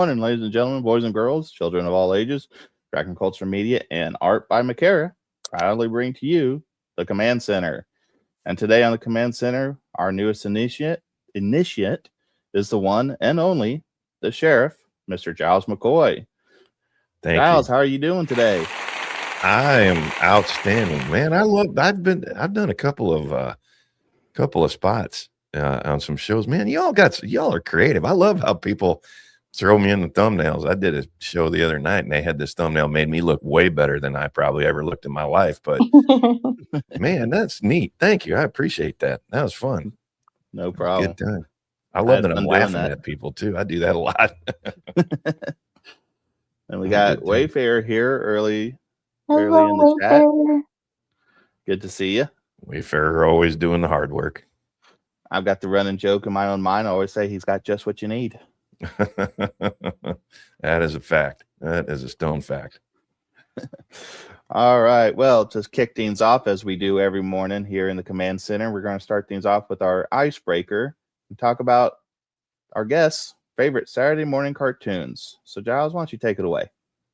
morning, ladies and gentlemen, boys and girls, children of all ages. Dragon Culture Media and Art by Macarah proudly bring to you the Command Center. And today on the Command Center, our newest initiate is the one and only, the Sheriff, Mr. Giles McCoy. Thank Giles, you. how are you doing today? I am outstanding, man. I've done a couple of spots on some shows. Man, y'all are creative. I love how people throw me in the thumbnails. I did a show the other night and they had this thumbnail made me look way better than I probably ever looked in my life. But man, that's neat. Thank you. I appreciate that. That was fun. No problem. Good time. I love that I'm laughing at people too. I do that a lot. And we got Wayfarer here early in Hello, the chat. Wayfarer. Good to see you. Wayfarer always doing the hard work. I've got the running joke in my own mind. I always say he's got just what you need. That is a fact. That is a stone fact. All right. Well, just kick things off as we do every morning here in the Command Center. We're going to start things off with our icebreaker and talk about our guests' favorite Saturday morning cartoons. So, Giles, why don't you take it away?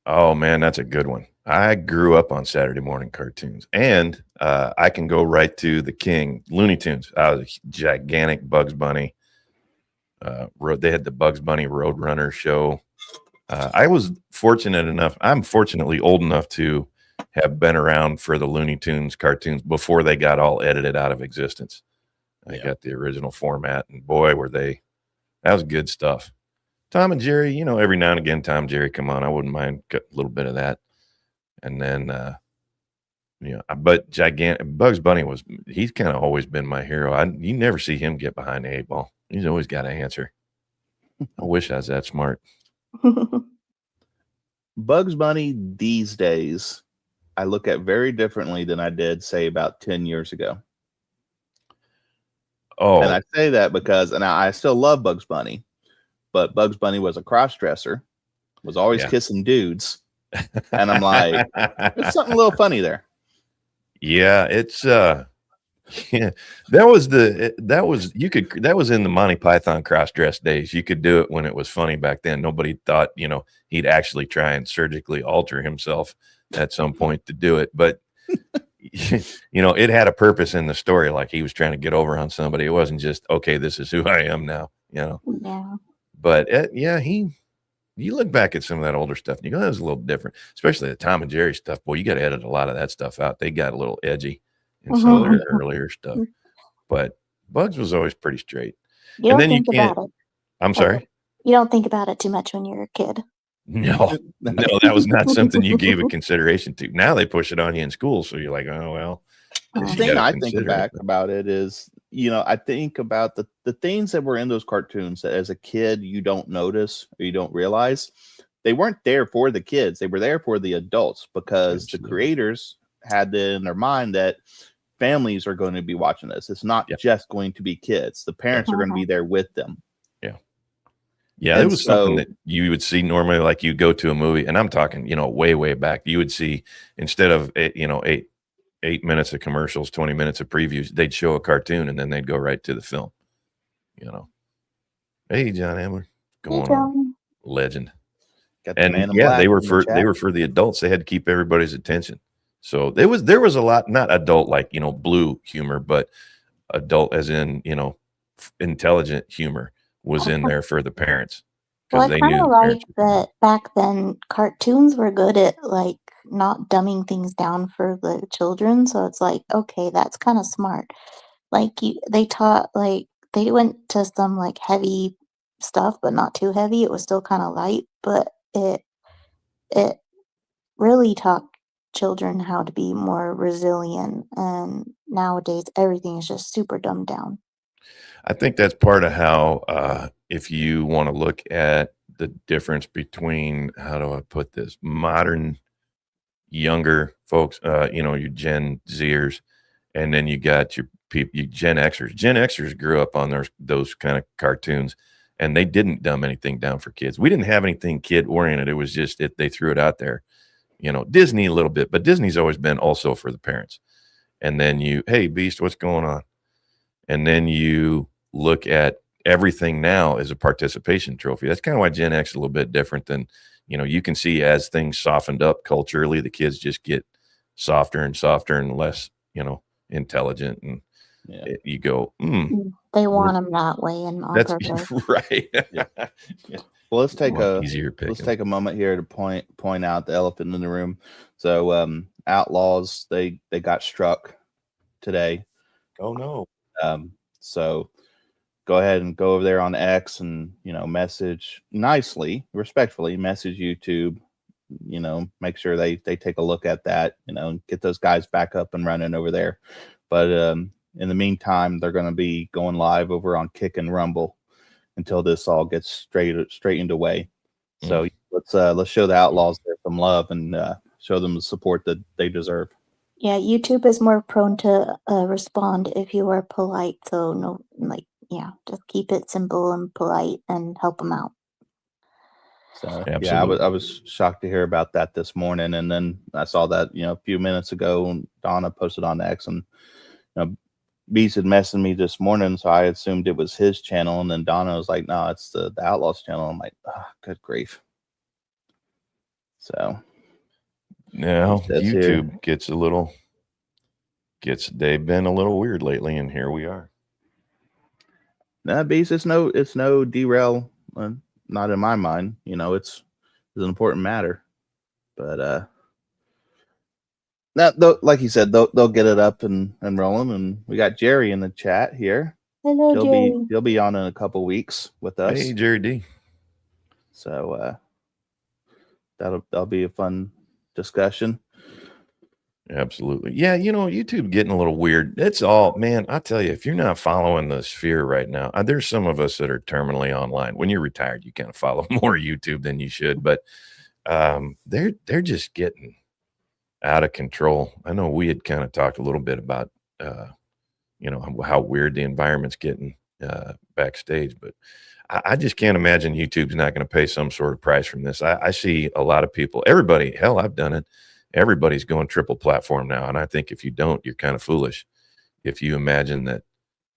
Oh, man, that's a good one. I grew up on Saturday morning cartoons, and I can go right to the king, Looney Tunes. I was a gigantic Bugs Bunny. They had the Bugs Bunny Roadrunner show. I was fortunate enough. I'm fortunately old enough to have been around for the Looney Tunes cartoons before they got all edited out of existence. I got the original format, and boy, were they. That was good stuff. Tom and Jerry, every now and again, Tom and Jerry come on. I wouldn't mind a little bit of that. And then, but gigantic Bugs Bunny he's kind of always been my hero. You never see him get behind the 8-ball. He's always got an answer. I wish I was that smart. Bugs Bunny these days, I look at very differently than I did, say, about 10 years ago. Oh, and I say that because, and I still love Bugs Bunny, but Bugs Bunny was a cross-dresser, was always kissing dudes. And I'm like, there's something a little funny there. Yeah, it's that was in the Monty Python cross-dress days. You could do it when it was funny back then. Nobody thought, he'd actually try and surgically alter himself at some point to do it. But it had a purpose in the story, like he was trying to get over on somebody. It wasn't just, okay, this is who I am now, Yeah. But you look back at some of that older stuff and you go, that was a little different, especially the Tom and Jerry stuff. Boy, you got to edit a lot of that stuff out. They got a little edgy in some of their earlier stuff. But Bugs was always pretty straight. You don't think about it. I'm sorry? You don't think about it too much when you're a kid. No, that was not something you gave a consideration to. Now they push it on you in school, so you're like, oh, well. The thing I think back about it is, I think about the things that were in those cartoons that as a kid you don't notice or you don't realize. They weren't there for the kids. They were there for the adults because the creators had it in their mind that families are going to be watching this. It's not just going to be kids. The parents are going to be there with them. Yeah, it was something that you would see normally, like you go to a movie, and I'm talking, way, way back. You would see, instead of, 8 minutes of commercials, 20 minutes of previews, they'd show a cartoon and then they'd go right to the film. Hey, John Hamler, going on, legend. And they were for the adults. They had to keep everybody's attention. So there was a lot, not adult like blue humor, but adult as in intelligent humor was in there for the parents. Well, I kind of like that back then cartoons were good at like not dumbing things down for the children. So it's like, okay, that's kind of smart. Like they taught, like they went to some like heavy stuff, but not too heavy. It was still kind of light, but it really taught children how to be more resilient. And nowadays everything is just super dumbed down. I think that's part of how, if you want to look at the difference between, how do I put this, modern younger folks, your Gen Zers, and then you got your Gen Xers. Gen Xers grew up on those kind of cartoons, and they didn't dumb anything down for kids. We didn't have anything kid oriented. It was just they threw it out there. Disney a little bit, but Disney's always been also for the parents. And then hey, Beast, what's going on? And then you look at everything now is a participation trophy. That's kind of why Gen X is a little bit different than, you can see as things softened up culturally, the kids just get softer and softer and less, intelligent. And you go, they want them that way and on that's purpose. right. Yeah. Well, let's take let's take a moment here to point out the elephant in the room. So Outlaws, they got struck today. Oh no. So go ahead and go over there on X and message nicely, respectfully, message YouTube, make sure they take a look at that, get those guys back up and running over there. But in the meantime, they're going to be going live over on Kick and Rumble until this all gets straightened away. So let's show the Outlaws there some love and show them the support that they deserve. Yeah, YouTube is more prone to respond if you are polite. So just keep it simple and polite and help them out. So absolutely. I was shocked to hear about that this morning, and then I saw that a few minutes ago, and Donna posted on X, and Beast had messaged me this morning, so I assumed it was his channel, and then Donna was like, "No, it's the Outlaws channel." I'm like, good grief. So now YouTube they've been a little weird lately, and here we are. Nah, Beast, it's no derail. Not in my mind. It's an important matter, but like you said, they'll get it up and rolling. And we got Jerry in the chat here. Hello, Jerry. He'll be on in a couple weeks with us. Hey, Jerry D. So that'll be a fun discussion. Absolutely. Yeah, YouTube getting a little weird. It's all, man, I tell you, if you're not following the sphere right now, there's some of us that are terminally online. When you're retired, you kind of follow more YouTube than you should, but they're just getting out of control. I know we had kind of talked a little bit about how weird the environment's getting backstage, but I just can't imagine YouTube's not going to pay some sort of price from this. I see a lot of people, everybody, hell, I've done it. Everybody's going triple platform now. And I think if you don't, you're kind of foolish. If you imagine that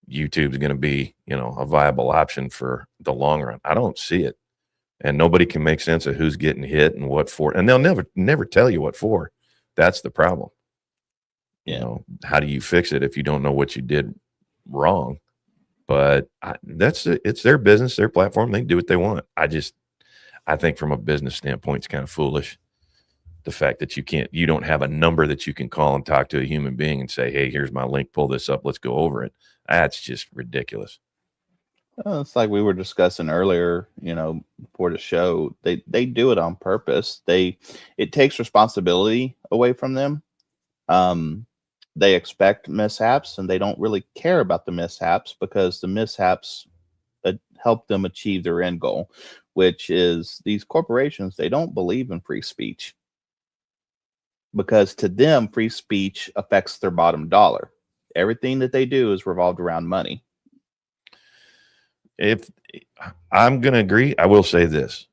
YouTube's going to be, a viable option for the long run, I don't see it. And nobody can make sense of who's getting hit and what for. And they'll never tell you what for. That's the problem. Yeah. How do you fix it if you don't know what you did wrong? But it's their business, their platform. They can do what they want. I think from a business standpoint, it's kind of foolish. The fact that you don't have a number that you can call and talk to a human being and say, hey, here's my link, pull this up, let's go over it. That's just ridiculous. It's like we were discussing earlier, before the show, they do it on purpose. It takes responsibility away from them. They expect mishaps and they don't really care about the mishaps because the mishaps help them achieve their end goal, which is these corporations, they don't believe in free speech. Because to them, free speech affects their bottom dollar. Everything that they do is revolved around money. If I'm going to agree, I will say this.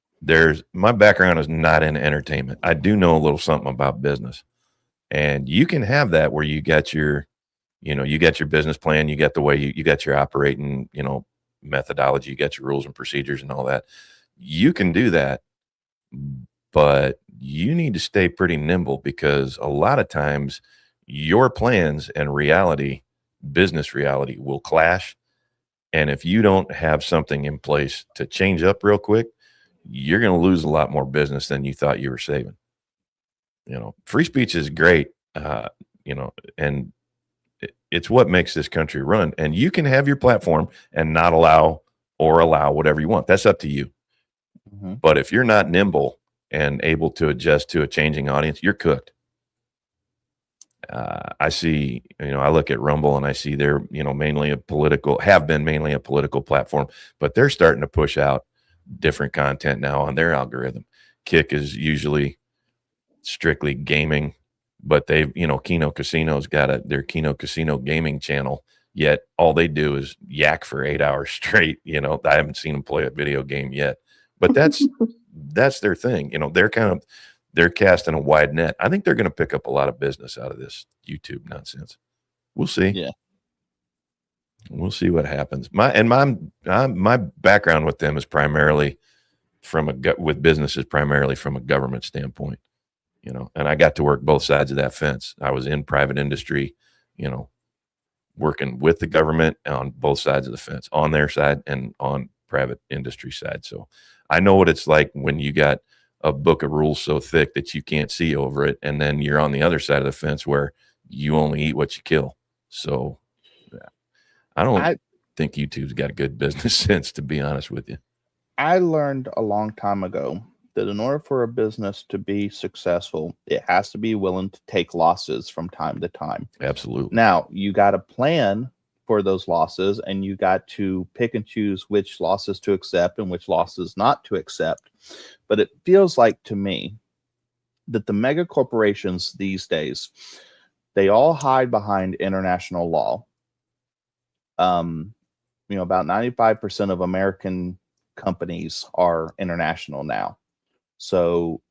My background is not in entertainment. I do know a little something about business. And you can have that where you got your business plan, you got the way you got your operating, methodology, you got your rules and procedures and all that. You can do that. But you need to stay pretty nimble because a lot of times your plans and business reality will clash. And if you don't have something in place to change up real quick, you're going to lose a lot more business than you thought you were saving. Free speech is great, and it's what makes this country run. And you can have your platform and not allow whatever you want. That's up to you. Mm-hmm. But if you're not nimble and able to adjust to a changing audience, you're cooked. I see, I look at Rumble and I see they're, have been mainly a political platform, but they're starting to push out different content now on their algorithm. Kick is usually strictly gaming, but they've, Kino Casino's got their Kino Casino gaming channel, yet all they do is yak for 8 hours straight. I haven't seen them play a video game yet, but that's their thing. They're casting a wide net. I think they're going to pick up a lot of business out of this YouTube nonsense. We'll see. Yeah. We'll see what happens. My background with them is primarily with businesses, primarily from a government standpoint, and I got to work both sides of that fence. I was in private industry, working with the government on both sides of the fence, on their side and on private industry side. So I know what it's like when you got a book of rules so thick that you can't see over it. And then you're on the other side of the fence where you only eat what you kill. So I don't think YouTube's got a good business sense, to be honest with you. I learned a long time ago that in order for a business to be successful, it has to be willing to take losses from time to time. Absolutely. Now, you got to plan for those losses, and you got to pick and choose which losses to accept and which losses not to accept. But it feels like to me that the mega corporations these days, they all hide behind international law. About 95% of American companies are international now. So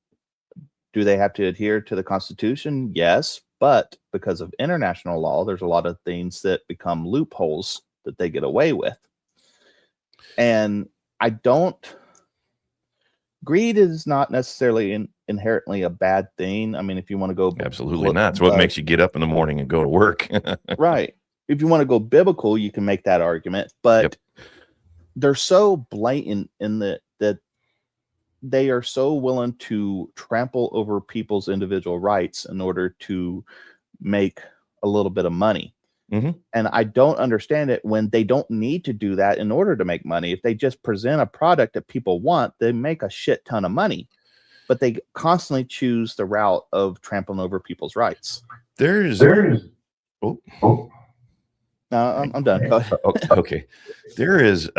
do they have to adhere to the Constitution? Yes. But because of international law, there's a lot of things that become loopholes that they get away with. And greed is not necessarily inherently a bad thing. I mean, if you want to go... Absolutely not. It's what makes you get up in the morning and go to work. Right. If you want to go biblical, you can make that argument. But they're so blatant in that they are so willing to trample over people's individual rights in order to make a little bit of money. Mm-hmm. And I don't understand it when they don't need to do that in order to make money. If they just present a product that people want, they make a shit ton of money. But they constantly choose the route of trampling over people's rights. Oh. No, I'm done. Go ahead. Okay. There is...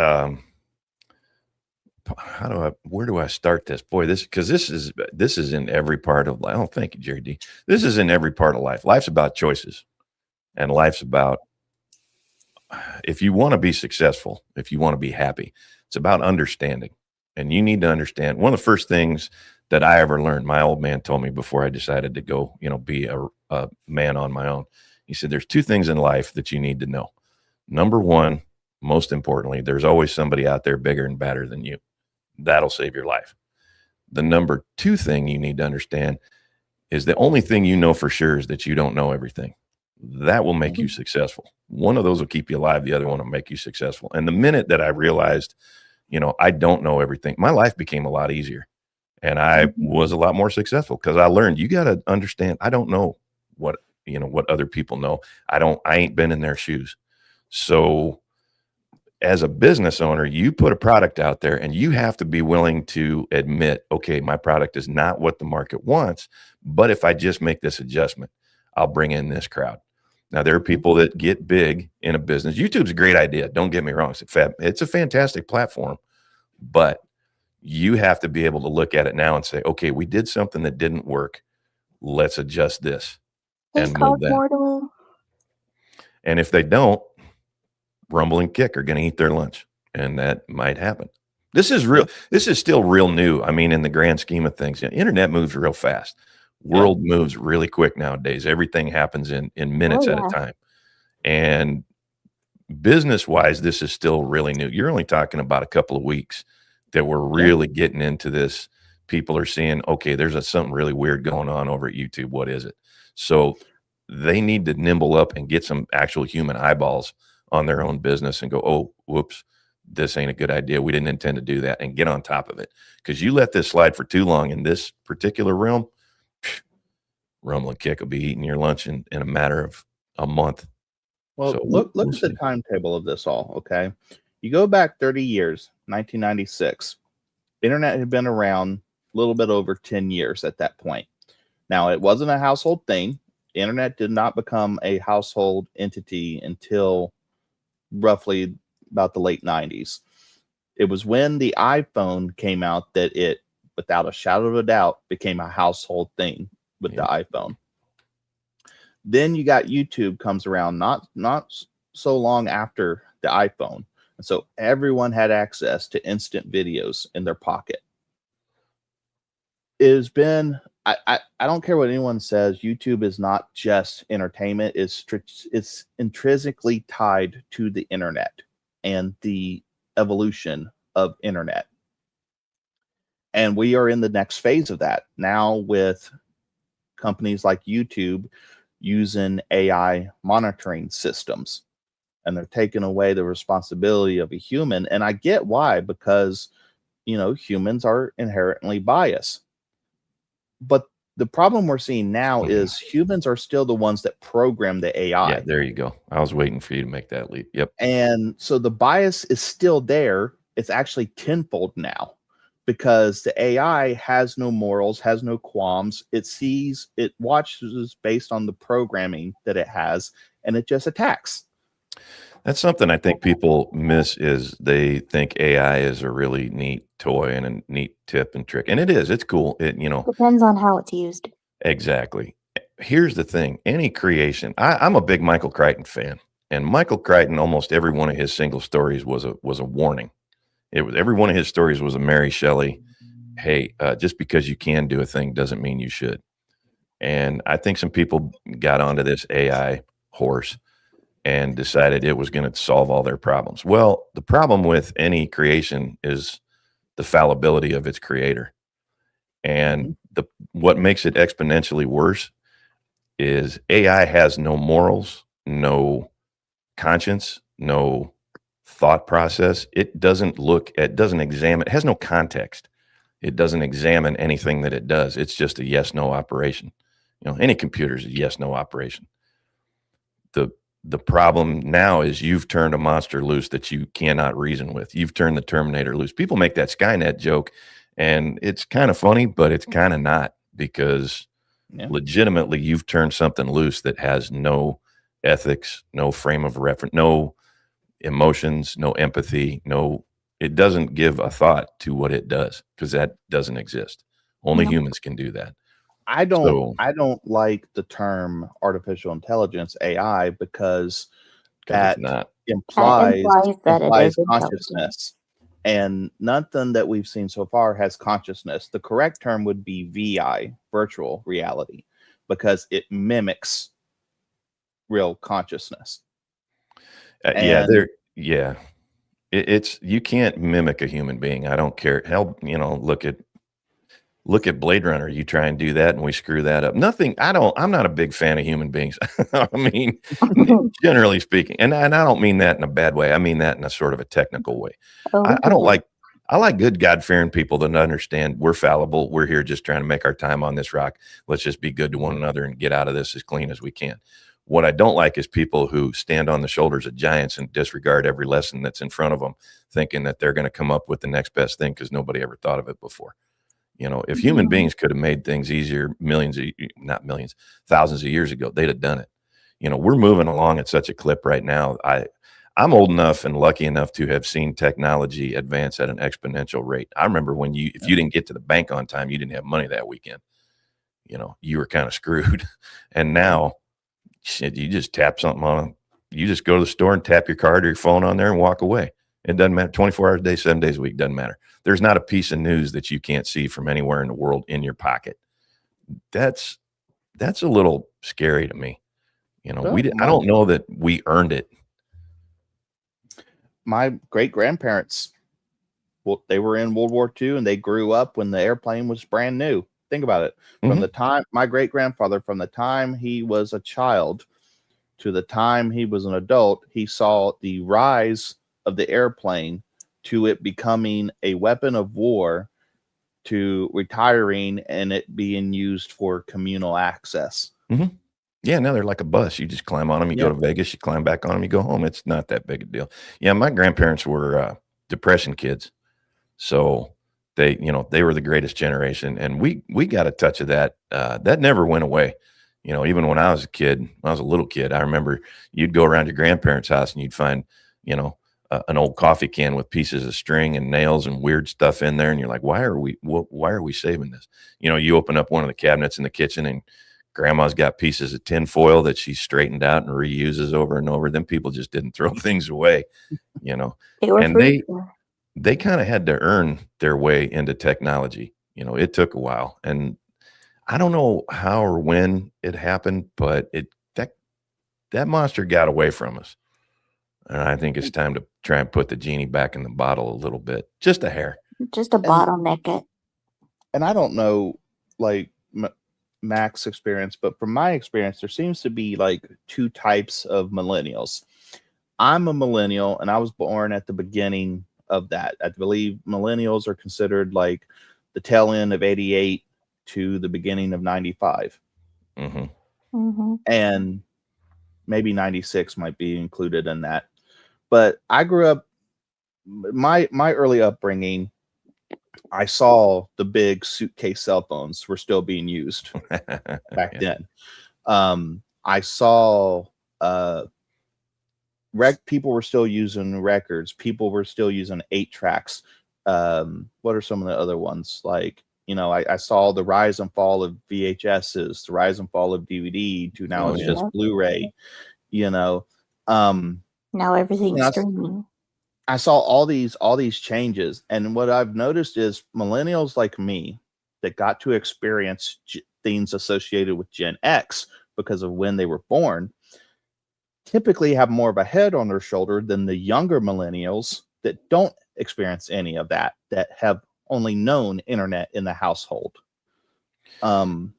where do I start this? Boy, this is in every part of life. Oh, thank you, Jerry D. This is in every part of life. Life's about choices, and life's about, if you want to be successful, if you want to be happy, it's about understanding. And you need to understand. One of the first things that I ever learned, my old man told me before I decided to go, be a man on my own. He said, there's two things in life that you need to know. Number one, most importantly, there's always somebody out there bigger and badder than you. That'll save your life. The number two thing you need to understand is the only thing you know for sure is that you don't know everything. That will make you successful. One of those will keep you alive. The other one will make you successful. And the minute that I realized, I don't know everything, my life became a lot easier, and I was a lot more successful because I learned you got to understand. I don't know what other people know. I ain't been in their shoes. So as a business owner, you put a product out there and you have to be willing to admit, okay, my product is not what the market wants, but if I just make this adjustment, I'll bring in this crowd. Now, there are people that get big in a business. YouTube's a great idea. Don't get me wrong. It's a fantastic platform, but you have to be able to look at it now and say, okay, we did something that didn't work. Let's adjust this and move that. And if they don't, Rumble and Kick are going to eat their lunch, and that might happen. This is still real new. I mean, in the grand scheme of things, internet moves real fast. World moves really quick nowadays. Everything happens in minutes at a time. And business-wise, this is still really new. You're only talking about a couple of weeks that we're really getting into this. People are seeing, okay, there's something really weird going on over at YouTube. What is it? So they need to nimble up and get some actual human eyeballs on their own business and go, oh, whoops, this ain't a good idea. We didn't intend to do that, and get on top of it. Because you let this slide for too long in this particular realm, Rumble and Kick will be eating your lunch in a matter of a month. Well, so look at the timetable of this all, okay? You go back 30 years, 1996. Internet had been around a little bit over 10 years at that point. Now, it wasn't a household thing. Internet did not become a household entity until roughly about the late 90s. It was when the iPhone came out that it, without a shadow of a doubt, became a household thing with the iPhone. Then you got YouTube comes around not so long after the iPhone. And so everyone had access to instant videos in their pocket. It has been I don't care what anyone says. YouTube is not just entertainment. It's intrinsically tied to the internet and the evolution of internet. And we are in the next phase of that now with companies like YouTube using AI monitoring systems, and they're taking away the responsibility of a human. And I get why, because, humans are inherently biased. But the problem we're seeing now is humans are still the ones that program the AI. Yeah, there you go. I was waiting for you to make that leap. Yep. And so the bias is still there. It's actually tenfold now because the AI has no morals, has no qualms. It watches based on the programming that it has, and it just attacks. That's something I think people miss, is they think AI is a really neat toy and a neat tip and trick. And it is. It's cool. Depends on how it's used. Exactly. Here's the thing. Any creation, I'm a big Michael Crichton fan. And Michael Crichton, almost every one of his single stories was a warning. Every one of his stories was a Mary Shelley. Hey, just because you can do a thing doesn't mean you should. And I think some people got onto this AI horse and decided it was going to solve all their problems. Well, the problem with any creation is the fallibility of its creator. And what makes it exponentially worse is AI has no morals, no conscience, no thought process. It doesn't examine, it has no context. It doesn't examine anything that it does. It's just a yes-no operation. Any computer is a yes-no operation. The problem now is you've turned a monster loose that you cannot reason with. You've turned the Terminator loose. People make that Skynet joke, and it's kind of funny, but it's kind of not, because legitimately you've turned something loose that has no ethics, no frame of reference, no emotions, no empathy, it doesn't give a thought to what it does, because that doesn't exist. Only humans can do that. I don't like the term artificial intelligence, AI, because that implies that it is consciousness. And nothing that we've seen so far has consciousness. The correct term would be VI, virtual reality, because it mimics real consciousness. It's you can't mimic a human being. I don't care. Hell, look at Blade Runner. You try and do that, and we screw that up. I'm not a big fan of human beings. I mean, generally speaking, and I don't mean that in a bad way. I mean that in a sort of a technical way. I like good God-fearing people that understand we're fallible. We're here just trying to make our time on this rock. Let's just be good to one another and get out of this as clean as we can. What I don't like is people who stand on the shoulders of giants and disregard every lesson that's in front of them, thinking that they're going to come up with the next best thing because nobody ever thought of it before. If human beings could have made things easier thousands of years ago, they'd have done it. We're moving along at such a clip right now. I'm old enough and lucky enough to have seen technology advance at an exponential rate. I remember if you didn't get to the bank on time, you didn't have money that weekend. You were kind of screwed. And now, shit, you just tap something on. You just go to the store and tap your card or your phone on there and walk away. It doesn't matter. 24 hours a day, 7 days a week, doesn't matter. There's not a piece of news that you can't see from anywhere in the world in your pocket. That's a little scary to me. I don't know that we earned it. My great-grandparents, they were in World War II, and they grew up when the airplane was brand new. Think about it. From the time my great-grandfather, from the time he was a child to the time he was an adult, he saw the rise of the airplane to it becoming a weapon of war, to retiring and it being used for communal access. Yeah, now they're like a bus. You just climb on them. You go to Vegas, you climb back on them, you go home. It's not that big a deal. Yeah, my grandparents were Depression kids. So they were the greatest generation. And we got a touch of that. That never went away. Even when I was a kid, when I was a little kid, I remember you'd go around your grandparents' house and you'd find, an old coffee can with pieces of string and nails and weird stuff in there. And you're like, why are we saving this? You open up one of the cabinets in the kitchen and grandma's got pieces of tin foil that she straightened out and reuses over and over. Then people just didn't throw things away, they kind of had to earn their way into technology. It took a while. And I don't know how or when it happened, but that monster got away from us. And I think it's time to try and put the genie back in the bottle a little bit, just a hair. Just a bottleneck it. And I don't know, like Mac's experience, but from my experience, there seems to be like two types of millennials. I'm a millennial, and I was born at the beginning of that. I believe millennials are considered like the tail end of 88 to the beginning of 95. And maybe 96 might be included in that. But I grew up, my early upbringing, I saw the big suitcase cell phones were still being used back then. I saw people were still using records. People were still using 8-tracks. What are some of the other ones? Like, I saw the rise and fall of VHSs, the rise and fall of DVD to now it's just Blu-ray, Now everything's streaming. I saw all these changes, and what I've noticed is millennials like me that got to experience things associated with Gen X because of when they were born typically have more of a head on their shoulder than the younger millennials that don't experience any of that have only known internet in the household. And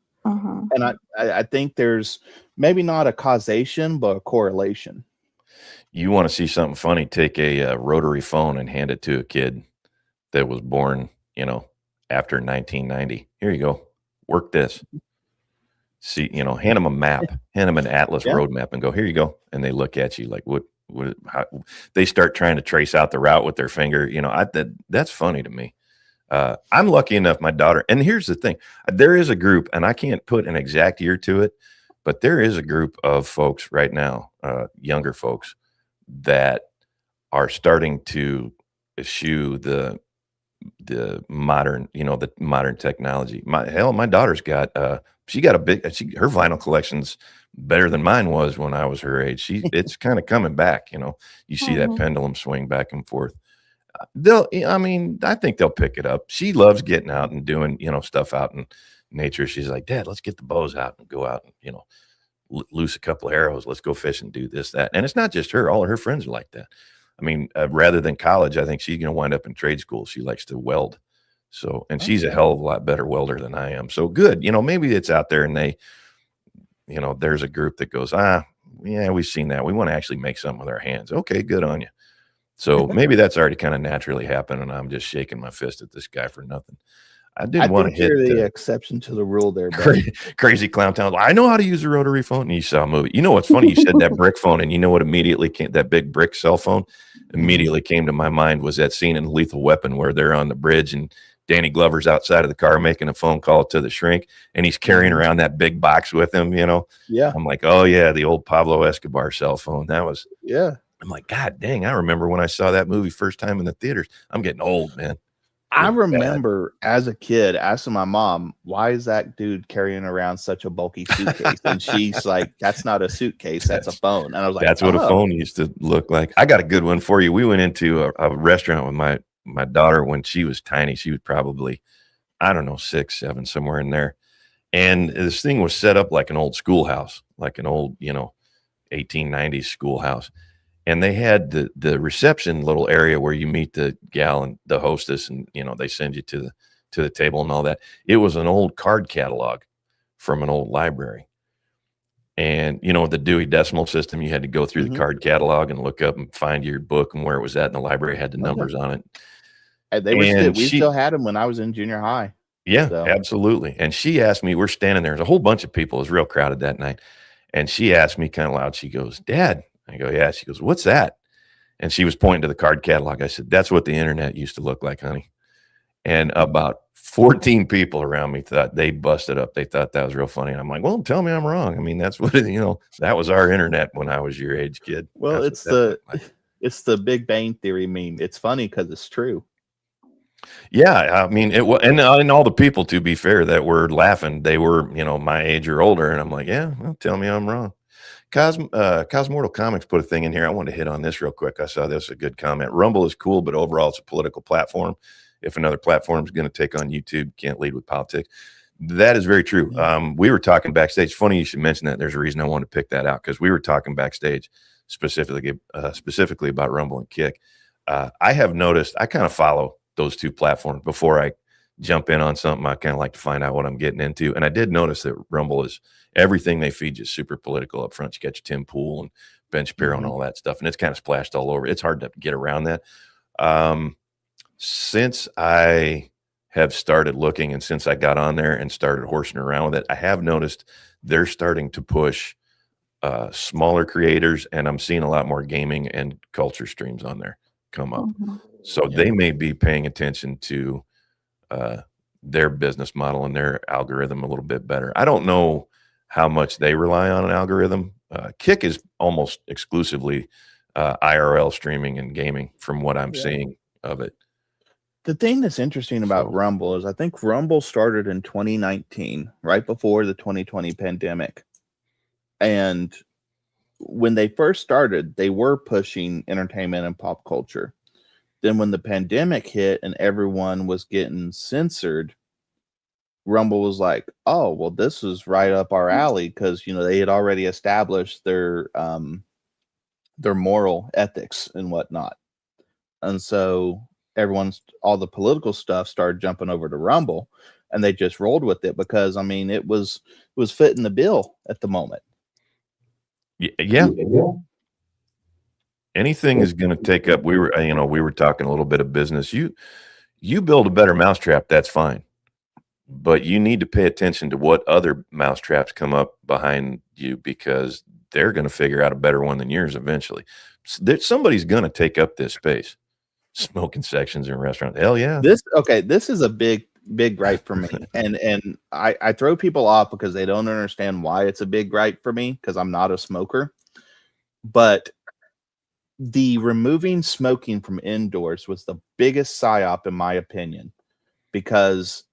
I think there's maybe not a causation, but a correlation. You want to see something funny, take a rotary phone and hand it to a kid that was born, after 1990. Here you go. Work this. See, hand them a map, hand them an Atlas road map and go, here you go. And they look at you like, how, they start trying to trace out the route with their finger. That's funny to me. I'm lucky enough, my daughter, and here's the thing. There is a group, and I can't put an exact year to it, but there is a group of folks right now, younger folks, that are starting to eschew the modern, the modern technology. My daughter's got she got her vinyl collection's better than mine was when I was her age. It's kind of coming back. You see that pendulum swing back and forth. I think they'll pick it up. She loves getting out and doing stuff out in nature. She's like, Dad, let's get the bows out and go out and loose a couple of arrows. Let's go fish and do this, that. And it's not just her. All of her friends are like that. Rather than college, I think she's going to wind up in trade school. She likes to weld. So, and she's a hell of a lot better welder than I am. So good. Maybe it's out there and they, there's a group that goes, we've seen that. We want to actually make something with our hands. Okay, good on you. So maybe that's already kind of naturally happened. And I'm just shaking my fist at this guy for nothing. I want to hit the exception to the rule there. Crazy Clown Town. I know how to use a rotary phone. And you saw a movie. What's funny? You said that brick phone, and you know what immediately came? That big brick cell phone immediately came to my mind was that scene in Lethal Weapon where they're on the bridge and Danny Glover's outside of the car making a phone call to the shrink, and he's carrying around that big box with him. Yeah. I'm like, oh yeah, the old Pablo Escobar cell phone. That was I'm like, God dang! I remember when I saw that movie first time in the theaters. I'm getting old, man. I remember as a kid asking my mom, why is that dude carrying around such a bulky suitcase? And she's like, that's not a suitcase, that's a phone. And I was like, that's what a phone used to look like. I got a good one for you. We went into a restaurant with my daughter when she was tiny. She was probably, 6, 7, somewhere in there. And this thing was set up like an old schoolhouse, like an old, 1890s schoolhouse. And they had the reception little area where you meet the gal and the hostess, and they send you to the table and all that. It was an old card catalog from an old library. And the Dewey Decimal System, you had to go through the card catalog and look up and find your book and where it was at, and the library had the numbers on it. We still had them when I was in junior high. Yeah, so. Absolutely. And she asked me, we're standing there, there's a whole bunch of people, it was real crowded that night. And she asked me kind of loud, she goes, Dad. I go, yeah. She goes, what's that? And she was pointing to the card catalog. I said, that's what the internet used to look like, honey. And about 14 people around me thought they busted up. They thought that was real funny. I'm like, well, tell me I'm wrong. That's what, that was our internet when I was your age, kid. Well, it's the Big Bang Theory meme. It's funny because it's true. Yeah. It was, and all the people, to be fair, that were laughing, they were, my age or older. And I'm like, yeah, well, tell me I'm wrong. Cosmortal Comics put a thing in here. I want to hit on this real quick. I saw this, a good comment. Rumble is cool, but overall it's a political platform. If another platform is going to take on YouTube, can't lead with politics. That is very true. Yeah. We were talking backstage. Funny you should mention that. There's a reason I wanted to pick that out, because we were talking backstage specifically about Rumble and Kick. I have noticed I kind of follow those two platforms before I jump in on something. I kind of like to find out what I'm getting into. And I did notice that Rumble is everything they feed you super political up front. You got your Tim Pool and Ben Shapiro and all that stuff. And it's kind of splashed all over. It's hard to get around that. Since I have started looking, and since I got on there and started horsing around with it, I have noticed they're starting to push smaller creators, and I'm seeing a lot more gaming and culture streams on there come up. So they may be paying attention to their business model and their algorithm a little bit better. I don't know how much they rely on an algorithm. Kick is almost exclusively IRL streaming and gaming from what I'm seeing of it. The thing that's interesting about Rumble is I think Rumble started in 2019, right before the 2020 pandemic. And when they first started, they were pushing entertainment and pop culture. Then when the pandemic hit and everyone was getting censored, Rumble was like, oh, well, this is right up our alley, because, you know, they had already established their moral ethics and whatnot. And so all the political stuff started jumping over to Rumble, and they just rolled with it because, I mean, it was fitting the bill at the moment. Yeah. Anything is going to take up. We were talking a little bit of business. You build a better mousetrap, that's fine, but you need to pay attention to what other mousetraps come up behind you, because they're going to figure out a better one than yours eventually. Somebody's going to take up this space. Smoking sections in restaurants. Hell yeah. This is a big gripe for me. and I throw people off because they don't understand why it's a big gripe for me, because I'm not a smoker. But the removing smoking from indoors was the biggest psyop, in my opinion, because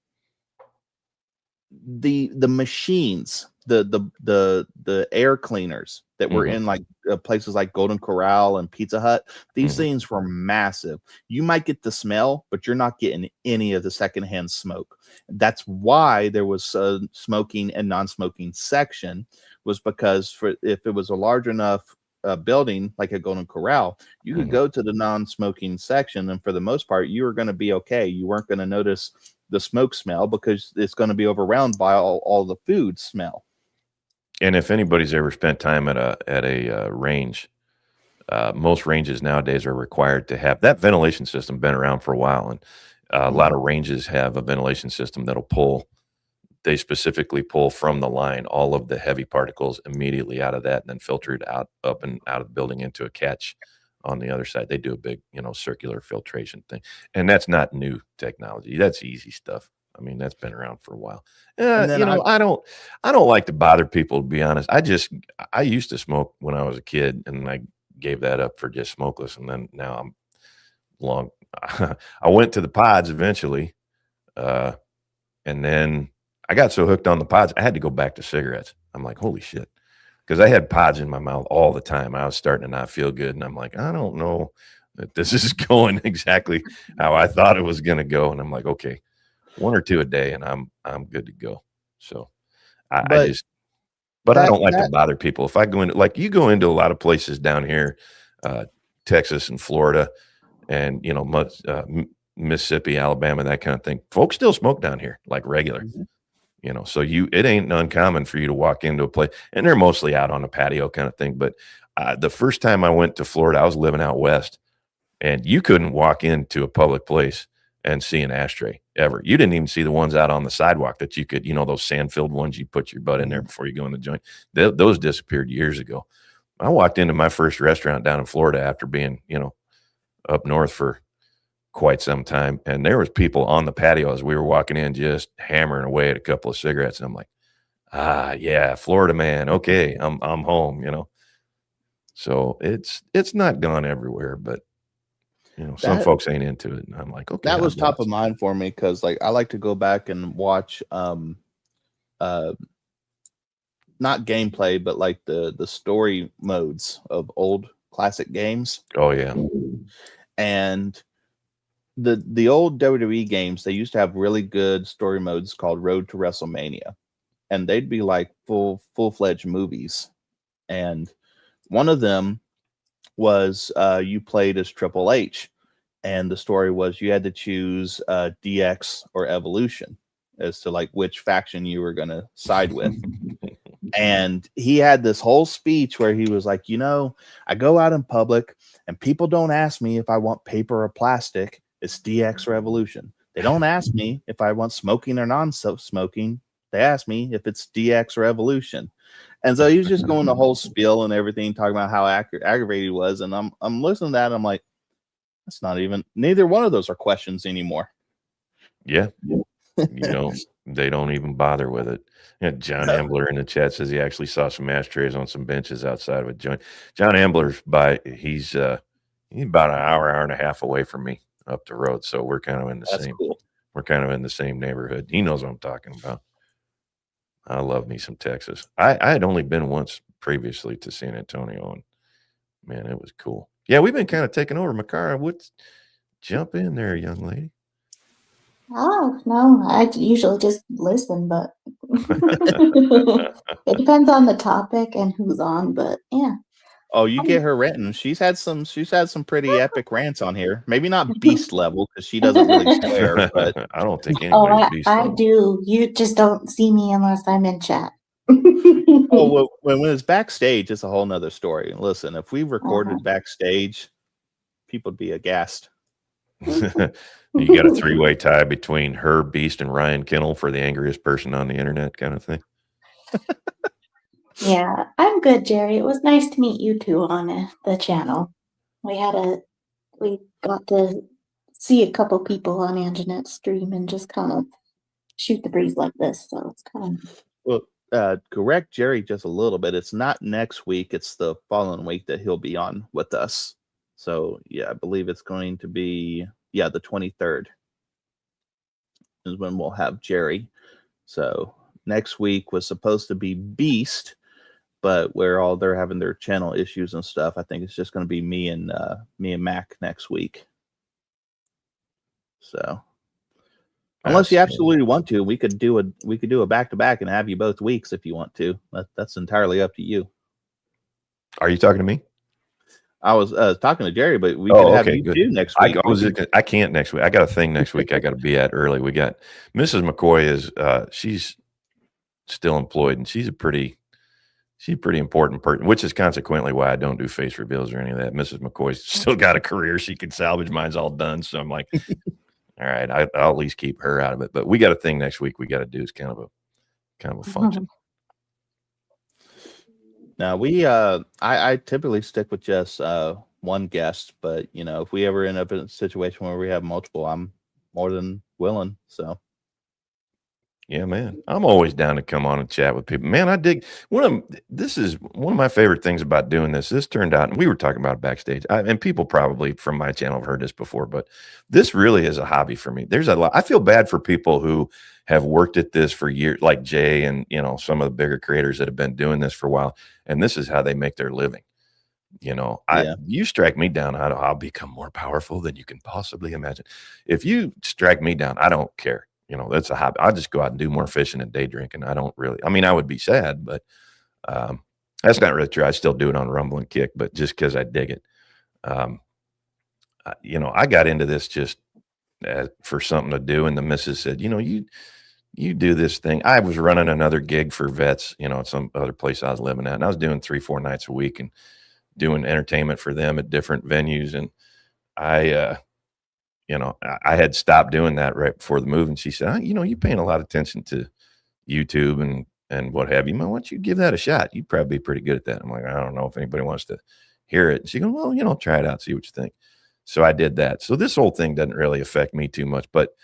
the machines, the air cleaners that were in like places like Golden Corral and Pizza Hut, these things were massive. You might get the smell, but you're not getting any of the secondhand smoke. That's why there was a smoking and non-smoking section, was because if it was a large enough building like a Golden Corral, you could go to the non-smoking section, and for the most part, you were going to be okay. You weren't going to notice the smoke smell because it's going to be overwhelmed by all the food smell. And if anybody's ever spent time at a range, most ranges nowadays are required to have that ventilation system. Been around for a while, and a lot of ranges have a ventilation system that'll pull. They specifically pull from the line all of the heavy particles immediately out of that, and then filter it up and out of the building into a catch on the other side. They do a big, circular filtration thing, and that's not new technology. That's easy stuff. I mean, that's been around for a while. I don't like to bother people, to be honest. I used to smoke when I was a kid, and I gave that up for just smokeless. And then now I went to the pods eventually. And then I got so hooked on the pods, I had to go back to cigarettes. I'm like, holy shit. Because I had pods in my mouth all the time. I was starting to not feel good. And I'm like, I don't know that this is going exactly how I thought it was going to go. And I'm like, okay, 1 or 2 a day, and I'm good to go. So I don't like to bother people. If I go into, like, you go into a lot of places down here, Texas and Florida, and Mississippi, Alabama, that kind of thing. Folks still smoke down here like regular. So it ain't uncommon for you to walk into a place, and they're mostly out on a patio kind of thing. But the first time I went to Florida, I was living out west, and you couldn't walk into a public place and see an ashtray ever. You didn't even see the ones out on the sidewalk that you could, those sand-filled ones you put your butt in there before you go in the joint. Those disappeared years ago. I walked into my first restaurant down in Florida after being, up north for quite some time, and there was people on the patio as we were walking in, just hammering away at a couple of cigarettes. And I'm like, yeah, Florida man. Okay, I'm home. So it's not gone everywhere, but some folks ain't into it, and I'm like, okay. That was top of mind for me, because like I like to go back and watch not gameplay, but like the story modes of old classic games. Oh yeah. And the old WWE games, they used to have really good story modes called Road to WrestleMania, and they'd be like full-fledged movies. And one of them was you played as Triple H, and the story was you had to choose DX or Evolution as to like which faction you were going to side with. And he had this whole speech where he was like, I go out in public and people don't ask me if I want paper or plastic. It's DX or Evolution. They don't ask me if I want smoking or non-smoking. They ask me if it's DX or Evolution. And so he was just going the whole spiel and everything, talking about how aggravated he was. And I'm listening to that, and I'm like, that's not even, neither one of those are questions anymore. Yeah. They don't even bother with it. John Ambler in the chat says he actually saw some ashtrays on some benches outside of a joint. John Ambler's he's about an hour and a half away from me up the road. So we're kind of in we're kind of in the same neighborhood. He knows what I'm talking about. I love me some Texas. I had only been once previously to San Antonio, and man, it was cool. Yeah, we've been kind of taking over. Macarah, jump in there, young lady. Oh, no, I usually just listen, but it depends on the topic and who's on, but yeah. Oh, you get her ranting. She's had some pretty epic rants on here. Maybe not beast level because she doesn't really swear, but I don't think anybody's beast level. I do. You just don't see me unless I'm in chat. Well, when it's backstage, it's a whole nother story. Listen, if we recorded backstage, people would be aghast. You got a three-way tie between her, Beast, and Ryan Kennel for the angriest person on the internet kind of thing. Yeah, I'm good, Jerry. It was nice to meet you two on the channel. We got to see a couple people on Anjanette's stream and just kind of shoot the breeze like this. So it's kind of correct Jerry just a little bit. It's not next week. It's the following week that he'll be on with us. So yeah, I believe it's going to be the 23rd is when we'll have Jerry. So next week was supposed to be Beast, but where they're having their channel issues and stuff, I think it's just going to be me and Mac next week. So unless you absolutely want to, we could do a back-to-back and have you both weeks if you want to. That's entirely up to you. Are you talking to me? I was talking to Jerry, but we could have you do next week. I can't next week. I got a thing next week I got to be at early. We got Mrs. McCoy is she's still employed, and she's a pretty important person, which is consequently why I don't do face reveals or any of that. Mrs. McCoy's still got a career she can salvage. Mine's all done. So I'm like, all right, I'll at least keep her out of it. But we got a thing next week we got to do. It's kind of a function. Now I typically stick with just one guest, but if we ever end up in a situation where we have multiple, I'm more than willing. So yeah, man, I'm always down to come on and chat with people. Man, I dig this is one of my favorite things about doing this. This turned out, and we were talking about it backstage, and people probably from my channel have heard this before, but this really is a hobby for me. There's a lot. I feel bad for people who have worked at this for years, like Jay and some of the bigger creators that have been doing this for a while, and this is how they make their living. You strike me down, I'll become more powerful than you can possibly imagine. If you strike me down, I don't care. That's a hobby. I'll just go out and do more fishing and day drinking. I don't really, I would be sad, but that's not really true. I still do it on Rumble and Kick, but just because I dig it. I got into this just for something to do. And the missus said, you do this thing. I was running another gig for vets, at some other place I was living at. And I was doing 3-4 nights a week and doing entertainment for them at different venues. And I had stopped doing that right before the move. And she said, you're paying a lot of attention to YouTube and what have you. Why don't you give that a shot? You'd probably be pretty good at that. I'm like, I don't know if anybody wants to hear it. And she goes, well, try it out, see what you think. So I did that. So this whole thing doesn't really affect me too much. But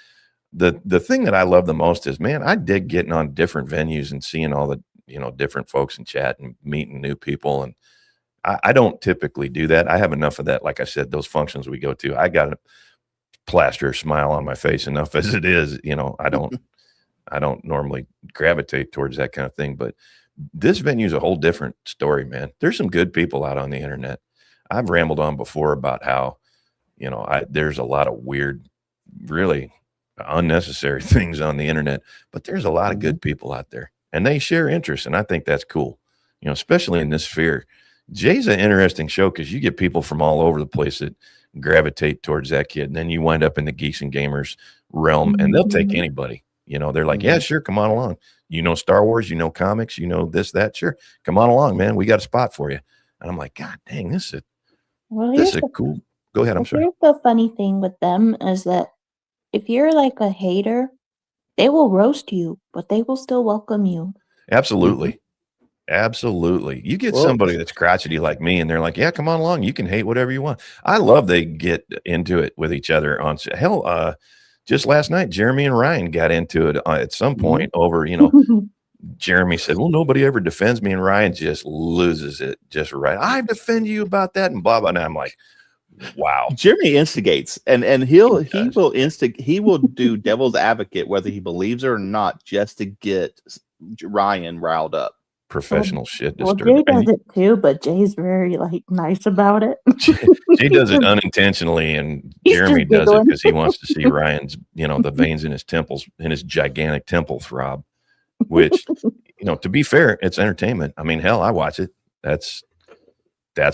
the thing that I love the most is, man, I dig getting on different venues and seeing all the, different folks in chat and meeting new people. And I don't typically do that. I have enough of that. Like I said, those functions we go to, I got to plaster a smile on my face enough as it is. I don't normally gravitate towards that kind of thing. But this venue is a whole different story, man. There's some good people out on the internet. I've rambled on before about how, there's a lot of weird really unnecessary things on the internet, but there's a lot of good people out there and they share interests. And I think that's cool, especially in this sphere. Jay's an interesting show because you get people from all over the place that gravitate towards that kid. And then you wind up in the Geeks and Gamers realm and they'll take anybody, they're like, yeah, sure. Come on along. Star Wars, comics, this, that. Sure. Come on along, man. We got a spot for you. And I'm like, God dang, this is cool. Go ahead. I'm sorry. Here's the funny thing with them is that if you're like a hater, they will roast you, but they will still welcome you. Absolutely. Absolutely. You get somebody that's crotchety like me and they're like, yeah, come on along. You can hate whatever you want. I love they get into it with each other on hell. Just last night, Jeremy and Ryan got into it at some point over, Jeremy said, well, nobody ever defends me. And Ryan just loses it just right. I defend you about that and blah, blah. And I'm like, wow. Jeremy instigates and he will do devil's advocate, whether he believes it or not, just to get Ryan riled up. Professional shit. Well, Jay does it too, but Jay's very nice about it. Jay does it unintentionally, and Jeremy does it because he wants to see Ryan's, the veins in his temples, in his gigantic temple throb. Which, to be fair, it's entertainment. I mean, hell, I watch it. That's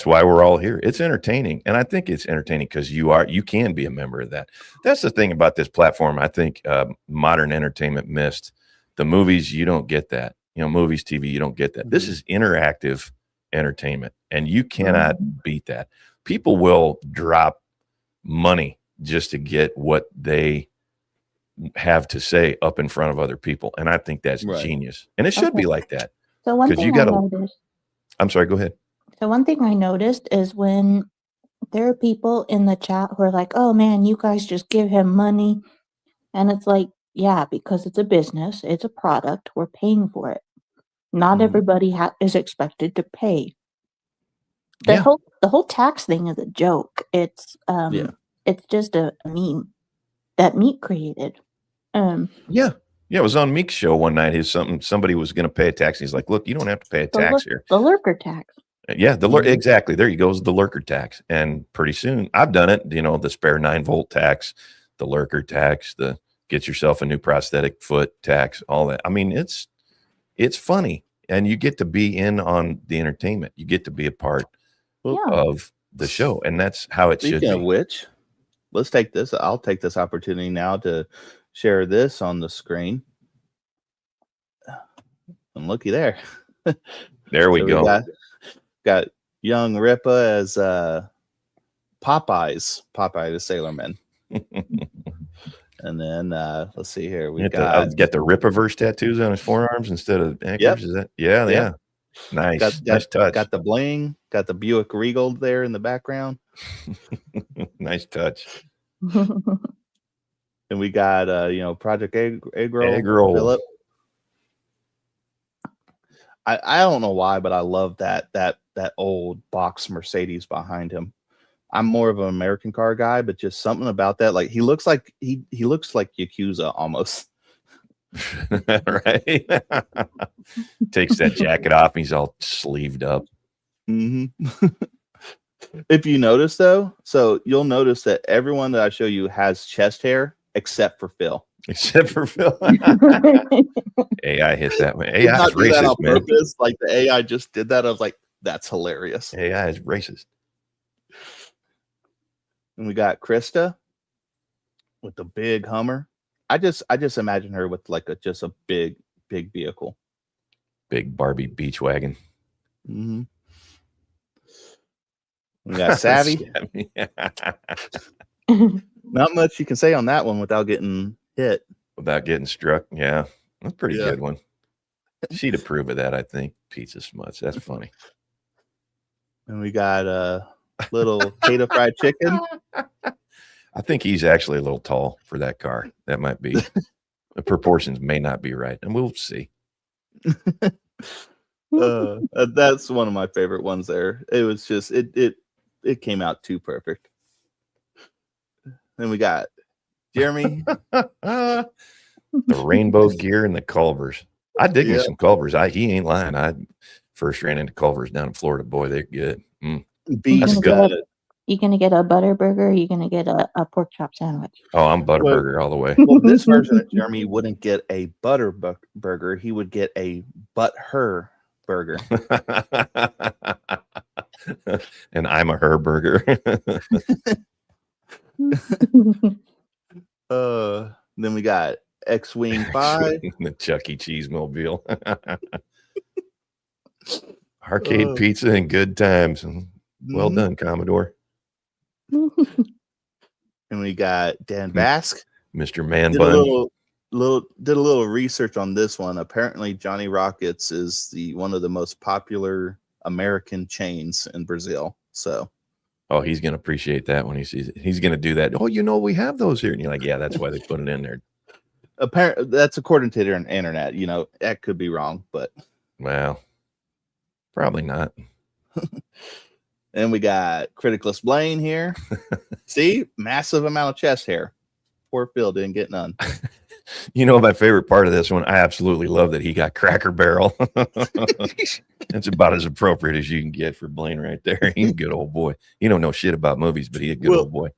why we're all here. It's entertaining, and I think it's entertaining because you can be a member of that. That's the thing about this platform. I think modern entertainment missed. The movies, you don't get that. Movies, TV, you don't get that. This is interactive entertainment, and you cannot beat that. People will drop money just to get what they have to say up in front of other people, and I think that's genius. And it should be like that. So one thing I noticed. I'm sorry, go ahead. So one thing I noticed is when there are people in the chat who are like, "Oh man, you guys just give him money," and it's like, yeah, because it's a business, it's a product, we're paying for it. Not everybody is expected to pay. The whole tax thing is a joke. It's just a meme that Meek created. Yeah, it was on Meek's show one night. Somebody was going to pay a tax. He's like, "Look, you don't have to pay a tax here." The lurker tax. Yeah, exactly. There you go, the lurker tax. And pretty soon, I've done it. The spare 9-volt tax, the lurker tax, the get yourself a new prosthetic foot tax, all that. I mean, it's funny, and you get to be in on the entertainment. You get to be a part of the show, and that's how it should be. Speaking of which, let's take this. I'll take this opportunity now to share this on the screen. And looky there. There we go. Got young Ripa as Popeye the Sailorman. And then let's see here. We got the Ripaverse tattoos on his forearms instead of anchors. Yep. Is that? Yeah. Nice. Nice touch. Got the bling. Got the Buick Regal there in the background. Nice touch. And we got Project Egg Roll. Philip. I don't know why, but I love that old box Mercedes behind him. I'm more of an American car guy, but just something about that, like he looks like Yakuza almost. Right. Takes that jacket off, and he's all sleeved up. If you notice though, so you'll notice that everyone that I show you has chest hair except for Phil. AI hit that one. AI is racist, on purpose. Like the AI just did that. I was like, that's hilarious. AI is racist. And we got Krista with the big Hummer. I just imagine her with just a big vehicle. Big Barbie beach wagon. We got Savvy. Not much you can say on that one without getting hit. Without getting struck. Yeah. That's a pretty good one. She'd approve of that, I think. Pizza smuts. That's funny. And we got little Potato Fried Chicken. I think he's actually a little tall for that car. That might be. The proportions may not be right, and we'll see. That's one of my favorite ones there. It was just it came out too perfect. Then we got Jeremy. The rainbow gear and the Culvers. I dig me some Culvers. He ain't lying. I first ran into Culvers down in Florida. Boy, they're good. That's good. You gonna get a butter burger? Or you gonna get a pork chop sandwich? Oh, I'm Butterburger all the way. Well, this version of Jeremy wouldn't get a butter burger. He would get a butt her burger. And I'm a her burger. Then we got X-Wing 5. The Chuck E. Cheese mobile. Arcade pizza and good times. Well done, Commodore. And we got Dan Basque. Mr. Man Did Bun. did a little research on this one. Apparently, Johnny Rockets is one of the most popular American chains in Brazil. So, oh, he's gonna appreciate that when he sees it. He's gonna do that. Oh, we have those here, and you're like, yeah, that's why they put it in there. Apparently, that's according to their internet. That could be wrong, but well, probably not. And we got Criticless Blaine here. See, massive amount of chest hair. Poor Phil didn't get none. My favorite part of this one, I absolutely love that he got Cracker Barrel. That's about as appropriate as you can get for Blaine right there. He's a good old boy. He don't know shit about movies, but he's a good old boy.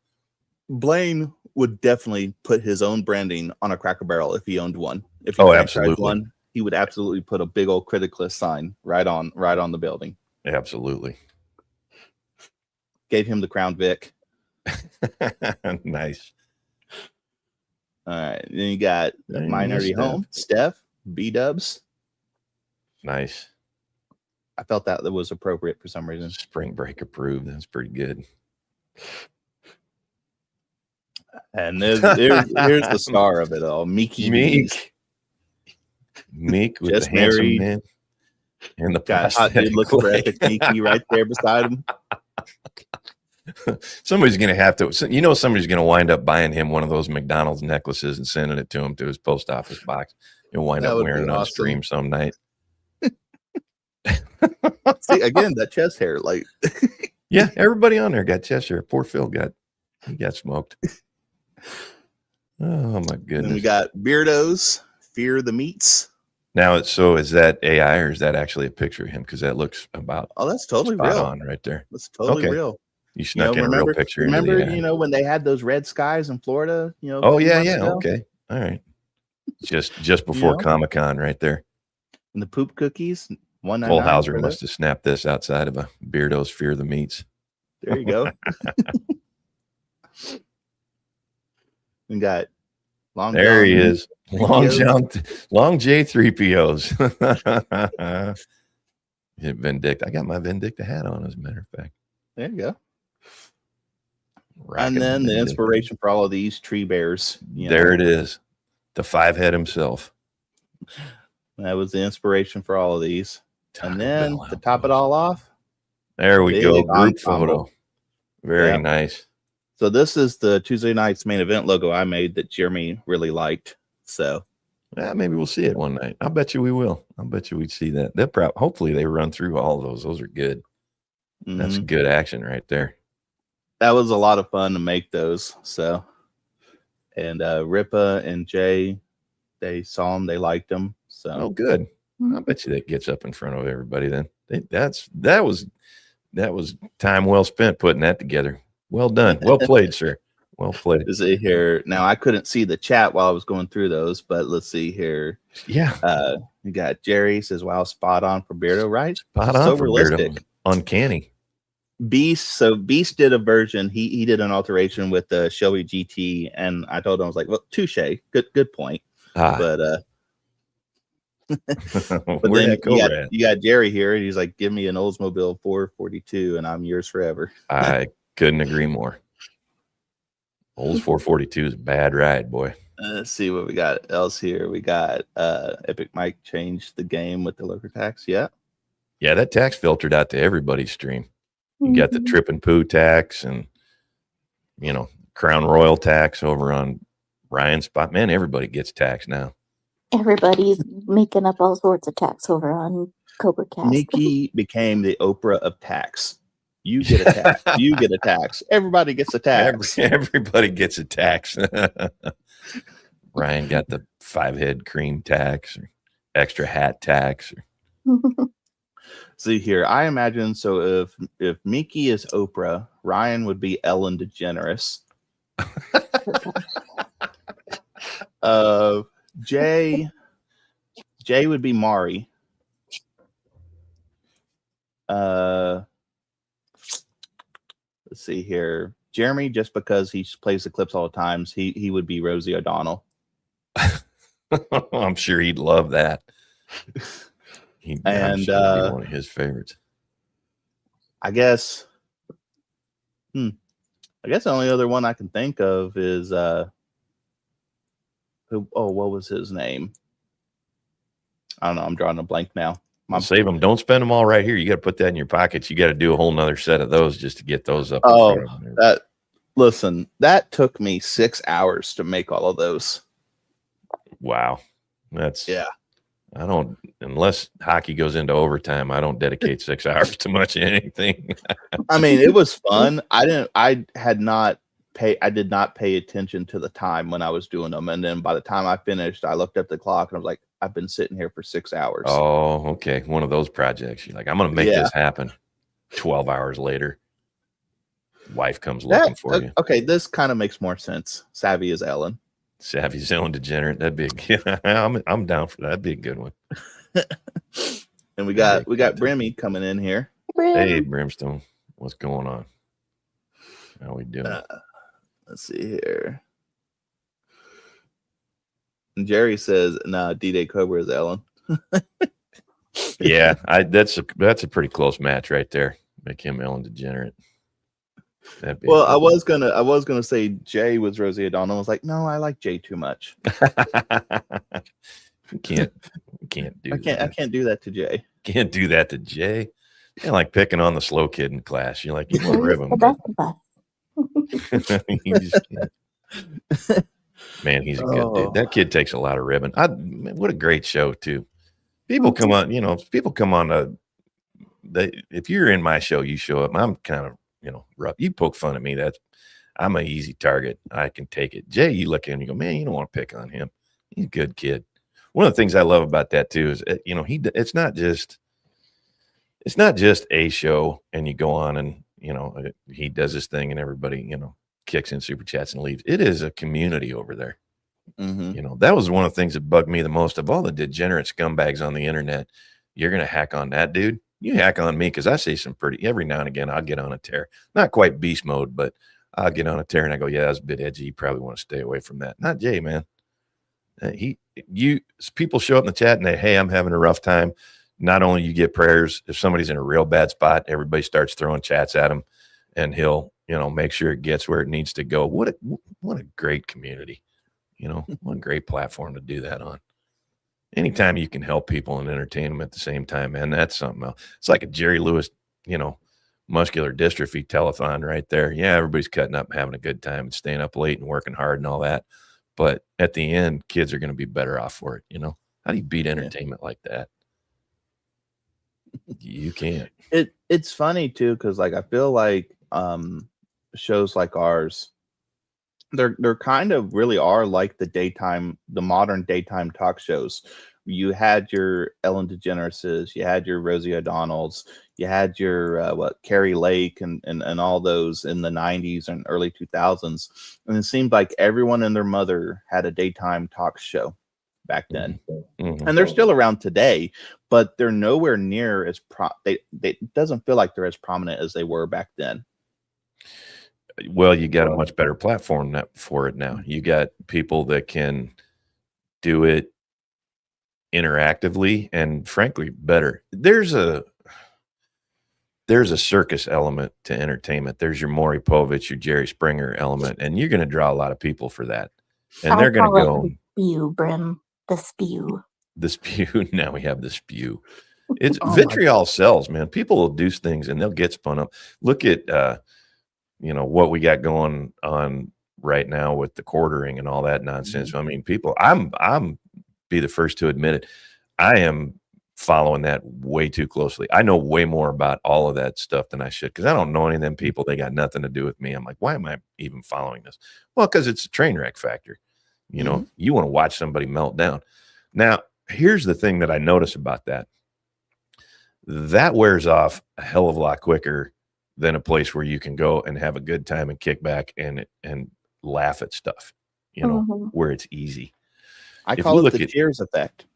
Blaine would definitely put his own branding on a Cracker Barrel if he owned one. If he absolutely one, he would absolutely put a big old Criticless sign right on the building. Absolutely. Gave him the Crown Vic. Nice. All right. Then you got My Nerdy Home, Steph, B-Dubs. Nice. I felt that was appropriate for some reason. Spring Break approved. That's pretty good. And here's the star of it all, Meek with just the handsome married man and the got hot dude looking for epic Mickey right there beside him. Somebody's gonna have to. Somebody's gonna wind up buying him one of those McDonald's necklaces and sending it to him to his post office box. He'll wind up wearing it on stream some night. See, again, that chest hair, like yeah, everybody on there got chest hair. Poor Phil got smoked. Oh my goodness. And we got Beardos, Fear the Meats. Now, so is that AI or is that actually a picture of him? Because that looks about that's totally spot real on right there. That's totally real. You snuck in a real picture. Remember, when they had those red skies in Florida? Oh yeah. Okay. All right. Just before Comic-Con, right there. And the poop cookies. Cole Hauser must have snapped this outside of a Beardo's Fear the Meats. There you go. We got Long. There he is. Long J3POs. Vindicta. I got my Vindicta hat on, as a matter of fact. There you go. And then the inspiration for all of these tree bears. There it is. The 5-head himself. That was the inspiration for all of these. And then to top it all off, there we go. Group photo. Very nice. So this is the Tuesday Night's Main Event logo I made that Jeremy really liked. So maybe we'll see it one night. I bet you we will. I bet you we'd see that. Hopefully they run through all of those. Those are good. Mm-hmm. That's good action right there. That was a lot of fun to make those. So, and Ripa and Jay, they saw them, they liked them. So good. I bet you that gets up in front of everybody. Then that was time well spent putting that together. Well done. Well played, sir. Well played. Is it here now? I couldn't see the chat while I was going through those, but let's see here. Yeah. You got Jerry says, "Wow, spot on for Beardo, right? Spot on for realistic. Beardo. Uncanny." Beast. So Beast did a version. He did an alteration with the Shelby GT, and I told him, I was like, "Well, touche. Good point." But then you got Jerry here, and he's like, "Give me an Oldsmobile 442, and I'm yours forever." I couldn't agree more. Olds 442 is a bad ride, boy. Let's see what we got else here. We got Epic Mike changed the game with the lurker tax. Yeah, that tax filtered out to everybody's stream. You got the Trip and Poo tax and Crown Royal tax over on Ryan's spot. Man, everybody gets tax now. Everybody's making up all sorts of tax over on Cobra Cast. Nikki became the Oprah of tax. You get a tax. You get a tax. Everybody gets a tax. Everybody gets a tax. Ryan got the 5-head cream tax or extra hat tax. See here, I imagine so if Mickey is Oprah, Ryan would be Ellen DeGeneres. Jay would be Maury. Let's see here. Jeremy, just because he plays the clips all the times, he would be Rosie O'Donnell. I'm sure he'd love that. I'm sure it'd be one of his favorites. I guess the only other one I can think of is what was his name? I don't know. I'm drawing a blank now. Save them. Don't spend them all right here. You got to put that in your pockets. You got to do a whole nother set of those just to get those up. Listen, that took me 6 hours to make all of those. Wow. I don't, unless hockey goes into overtime, I don't dedicate 6 hours to much anything. I mean, it was fun. I did not pay attention to the time when I was doing them. And then by the time I finished, I looked at the clock and I was like, I've been sitting here for 6 hours. Oh, okay. One of those projects. You're like, I'm going to make this happen. 12 hours later, wife comes looking for you. Okay. This kind of makes more sense. Savvy is Ellen. Savvy's Ellen DeGenerate. That'd be I'm down for that. That'd be a good one. And we got Brimmy coming in here. Hey, Brimstone. What's going on? How we doing? Let's see here. And Jerry says, "Nah, D-Day Cobra is Ellen." Yeah, that's a pretty close match right there. Make him Ellen DeGenerate. Well, I was gonna say Jay was Rosie O'Donnell. I was like, no, I like Jay too much. I can't do that to Jay. Can't do that to Jay. You're like picking on the slow kid in class. You're like, you want to rib him. Man, he's a good dude. That kid takes a lot of ribbon. What a great show too. People come on, if you're in my show, you show up. I'm kind of, rough. You poke fun at me. I'm an easy target. I can take it. Jay, you look at him, you go, man, you don't want to pick on him. He's a good kid. One of the things I love about that too is, it's not just a show and you go on and, he does his thing and everybody, kicks in super chats and leaves. It is a community over there. Mm-hmm. That was one of the things that bugged me the most of all the degenerate scumbags on the internet. You're going to hack on that dude. You hack on me because I say some every now and again, I'll get on a tear. Not quite beast mode, but I'll get on a tear and I go, yeah, that's a bit edgy. You probably want to stay away from that. Not Jay, man. People show up in the chat and they, hey, I'm having a rough time. Not only you get prayers, if somebody's in a real bad spot, everybody starts throwing chats at him and he'll, make sure it gets where it needs to go. What a great community, what a great platform to do that on. Anytime you can help people and entertain them at the same time, man, that's something else. It's like a Jerry Lewis, muscular dystrophy telethon right there. Yeah, everybody's cutting up and having a good time and staying up late and working hard and all that. But at the end, kids are going to be better off for it. How do you beat entertainment like that? You can't. It's funny too, because I feel like shows like ours, they're kind of really are like the modern daytime talk shows. You had your Ellen DeGeneres, you had your Rosie O'Donnells, you had your Carrie Lake and all those in the 90s and early 2000s. And it seemed like everyone and their mother had a daytime talk show back then. Mm-hmm. And they're still around today, but they're nowhere near as it doesn't feel like they're as prominent as they were back then. Well, you got a much better platform for it now. You got people that can do it interactively and frankly better. There's a circus element to entertainment. There's your Maury Povich, your Jerry Springer element, and you're going to draw a lot of people for that. And they're going to go spew, Brim. The spew. The spew. Now we have the spew. It's vitriol sells, man. People will do things and they'll get spun up. Look at what we got going on right now with the quartering and all that nonsense. Mm-hmm. I mean, people, I'm be the first to admit it. I am following that way too closely. I know way more about all of that stuff than I should because I don't know any of them people. They got nothing to do with me. I'm like, why am I even following this? Well, because it's a train wreck factor. You know, you want to watch somebody melt down. Now, here's the thing that I notice about that. that wears off a hell of a lot quicker than a place where you can go and have a good time and kick back and laugh at stuff, where it's easy. I If call we it look the at, Cheers effect.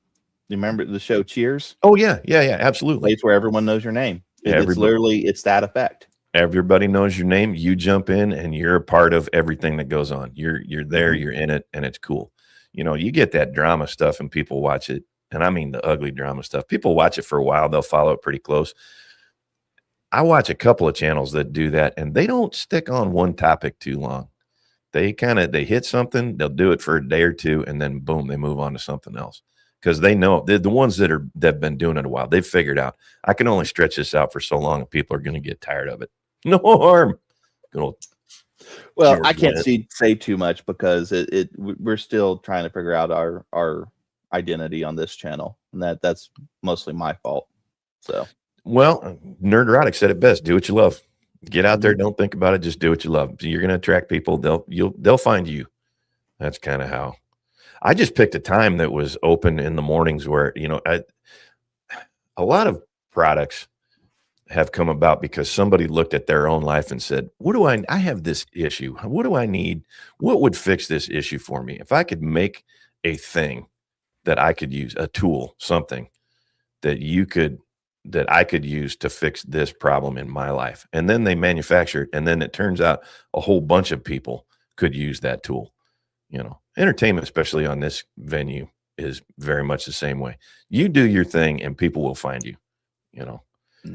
You remember the show Cheers? oh yeah, absolutely. Place where everyone knows your name. It's Everybody, literally, it's that effect. everybody knows your name. You jump in and you're a part of everything that goes on. You're there, you're in it, and it's cool. You get that drama stuff and people watch it. And I mean the ugly drama stuff. People watch it for a while. They'll follow it pretty close. I watch a couple of channels that do that, and they don't stick on one topic too long. They hit something, they'll do it for a day or two, and then boom, they move on to something else. Because they know the ones that've been doing it a while, they've figured out I can only stretch this out for so long and people are going to get tired of it. No harm. Well, I can't say too much because we're still trying to figure out our identity on this channel, and that's mostly my fault. So, well, Nerdrotic said it best: do what you love. Get out there, don't think about it, just do what you love. You're going to attract people. They'll find you. That's kind of how. I just picked a time that was open in the mornings where a lot of products have come about because somebody looked at their own life and said, I have this issue. What do I need? What would fix this issue for me? If I could make a thing that I could use, a tool, something that I could use to fix this problem in my life. And then they manufacture it. And then it turns out a whole bunch of people could use that tool. Entertainment, especially on this venue, is very much the same way. You do your thing and people will find you,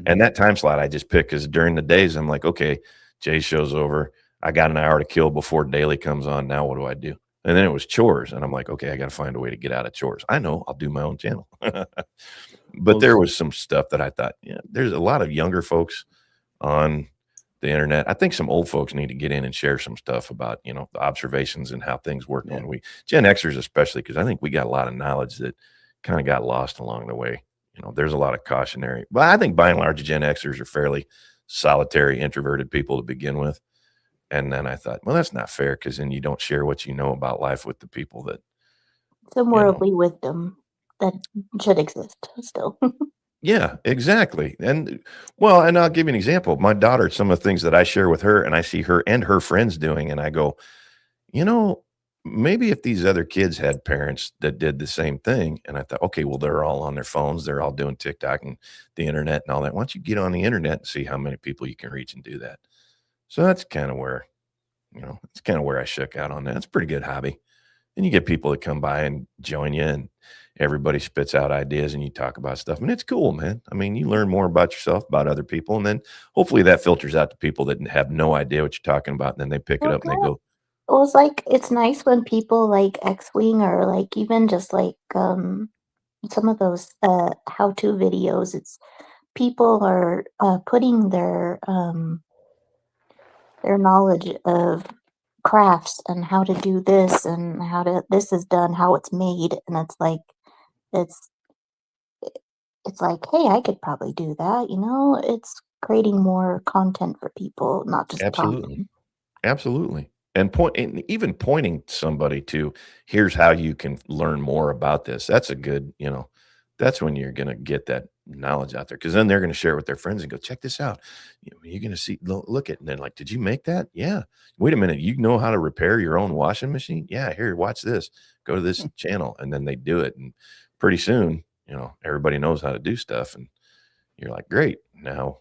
And that time slot I just pick because during the days I'm like, okay, Jay's show's over. I got an hour to kill before Daily comes on. Now what do I do? And then it was chores. And I'm like, okay, I got to find a way to get out of chores. I know, I'll do my own channel. But there was some stuff that I thought, there's a lot of younger folks on the internet. I think some old folks need to get in and share some stuff about, the observations and how things work when Gen Xers, especially, because I think we got a lot of knowledge that kind of got lost along the way. There's a lot of cautionary, but I think by and large, Gen Xers are fairly solitary, introverted people to begin with. And then I thought, well, that's not fair because then you don't share what you know about life with the people that. Some worldly wisdom that should exist still. Yeah, exactly. And I'll give you an example. My daughter, some of the things that I share with her and I see her and her friends doing, and I go, maybe if these other kids had parents that did the same thing, and I thought, okay, well, they're all on their phones. They're all doing TikTok and the internet and all that. Why don't you get on the internet and see how many people you can reach and do that? So that's kind of where, I shook out on that. It's a pretty good hobby. And you get people that come by and join you and everybody spits out ideas and you talk about stuff. And it's cool, man. I mean, you learn more about yourself, about other people. And then hopefully that filters out to people that have no idea what you're talking about. And then they pick it up and they go. Well, it's nice when people like X-Wing or like even just like some of those how-to videos, it's people are putting their knowledge of crafts and how to do this and this is done, how it's made, and it's like, hey, I could probably do that, it's creating more content for people, not just Absolutely. And even pointing somebody to, here's how you can learn more about this. That's a good, that's when you're going to get that knowledge out there, because then they're going to share it with their friends and go, check this out. You're going to see, look at it. And then like, did you make that? Yeah. Wait a minute. You know how to repair your own washing machine? Yeah. Here, watch this. Go to this channel. And then they do it. And pretty soon, everybody knows how to do stuff. And you're like, great. Now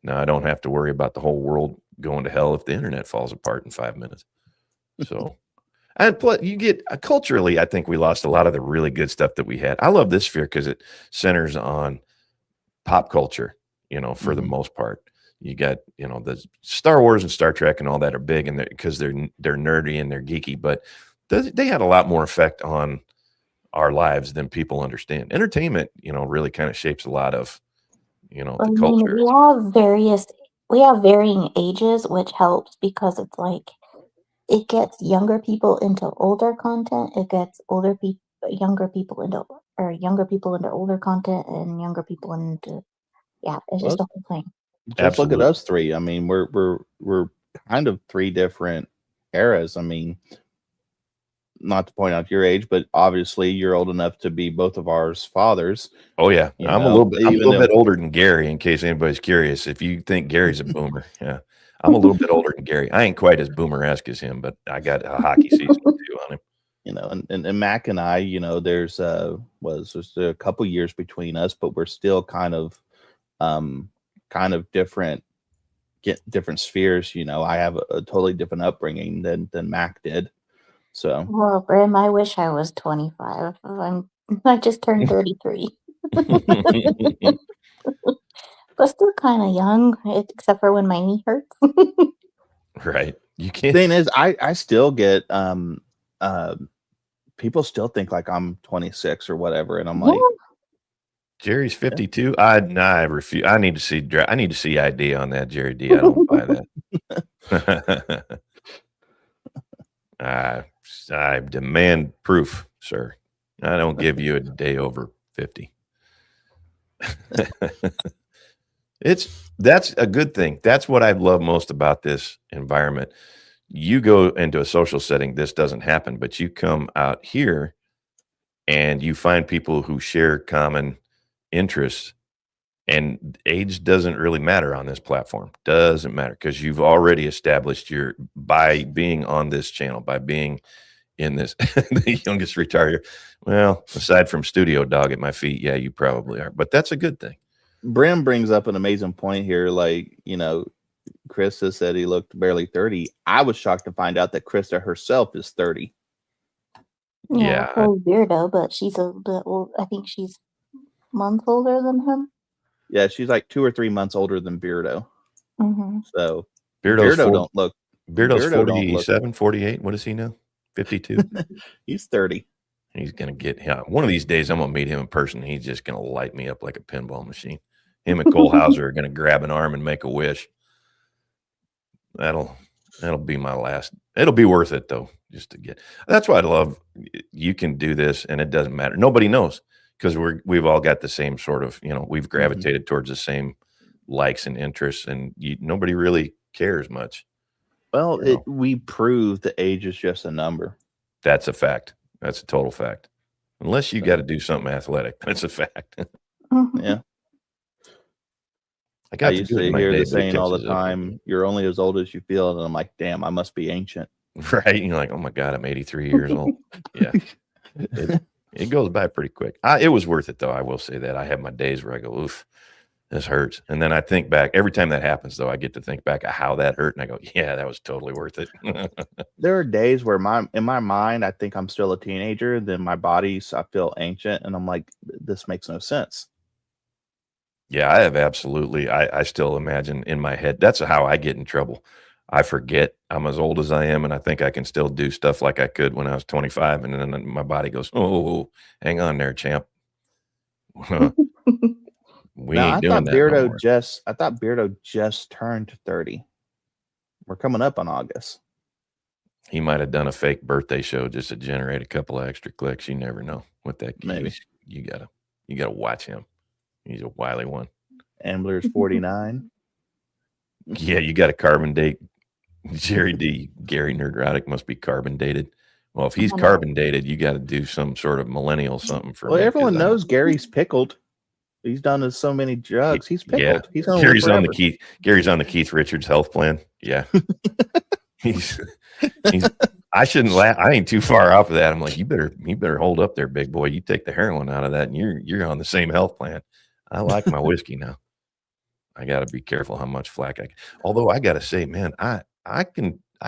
I don't have to worry about the whole world going to hell if the internet falls apart in 5 minutes. So, and plus you get culturally, I think we lost a lot of the really good stuff that we had. I love this sphere because it centers on pop culture, for the most part. You got, the Star Wars and Star Trek and all that are big and because they're nerdy and they're geeky, but they had a lot more effect on our lives than people understand. Entertainment, really kind of shapes a lot of, the culture. We have varying ages, which helps because it's like it gets younger people into older content. It gets younger people into older content, and younger people into it's just a whole thing. Just look at us three. I mean, we're kind of three different eras. I mean, not to point out your age, but obviously you're old enough to be both of ours fathers. Oh yeah, I'm a know, little bit older than Gary. In case anybody's curious, if you think Gary's a boomer, yeah, I'm a little bit older than Gary. I ain't quite as boomer-esque as him, but I got a hockey season or two on him. And Mac and I, there's just a couple years between us, but we're still kind of different, get different spheres. I have a totally different upbringing than Mac did. So, well, Brim, I wish I was 25. I just turned 33. But still kind of young, except for when my knee hurts. Right. You can't. Thing is, I still get people still think like I'm 26 or whatever, and I'm like, Jerry's 52. I refuse. I need to see ID on that, Jerry D. I don't buy that. I demand proof, sir. I don't give you a day over 50. That's a good thing. That's what I love most about this environment. You go into a social setting, this doesn't happen, but you come out here and you find people who share common interests, and age doesn't really matter on this platform. Doesn't matter, because you've already established by being on this channel, by being in this, the youngest retired. Well, aside from Studio Dog at my feet, yeah, you probably are, but that's a good thing. Brim brings up an amazing point here. Like, Krista said he looked barely 30. I was shocked to find out that Krista herself is 30. Yeah, so weirdo, but she's a bit old. I think she's months older than him. Yeah, she's like 2 or 3 months older than Beardo. Mm-hmm. So Beardo don't look. Beardo's 47, 48. What is he now? 52. He's 30. He's gonna get one of these days. I'm gonna meet him in person. He's just gonna light me up like a pinball machine. Him and Cole Hauser are gonna grab an arm and make a wish. That'll be my last. It'll be worth it though, just to get. That's why I love. You can do this, and it doesn't matter. Nobody knows, because we've all got the same sort of. We've gravitated towards the same likes and interests, and nobody really cares much. Well, we prove that age is just a number. That's a fact. That's a total fact. Unless you got to do something athletic, that's a fact. Yeah. I used to hear the saying all the time, you're only as old as you feel. And I'm like, damn, I must be ancient. Right. You're like, oh my God, I'm 83 years old. Yeah. It goes by pretty quick. It was worth it though. I will say that. I have my days where I go, oof, this hurts. And then I think back, every time that happens though, I get to think back of how that hurt. And I go, yeah, that was totally worth it. There are days where in my mind, I think I'm still a teenager. Then my body, I feel ancient. And I'm like, this makes no sense. Yeah, I have absolutely. I still imagine in my head. That's how I get in trouble. I forget I'm as old as I am, and I think I can still do stuff like I could when I was 25. And then my body goes, "Oh, hang on there, champ." We ain't doing that no more. I thought Beardo just turned 30. We're coming up on August. He might have done a fake birthday show just to generate a couple of extra clicks. You never know with that. Maybe you gotta watch him. He's a wily one. Ambler's 49. Yeah, you got a carbon date. Jerry D. Gary Nerdrotic must be carbon dated. Well, if he's carbon dated, you got to do some sort of millennial something for. Well, everyone knows Gary's pickled. He's done so many drugs. He's pickled. Yeah. Gary's on the Keith Richards health plan. Yeah. he's I shouldn't laugh. I ain't too far off of that. I'm like, you better hold up there, big boy. You take the heroin out of that, and you're on the same health plan. I like my whiskey now. I got to be careful how much flack although I got to say, man, I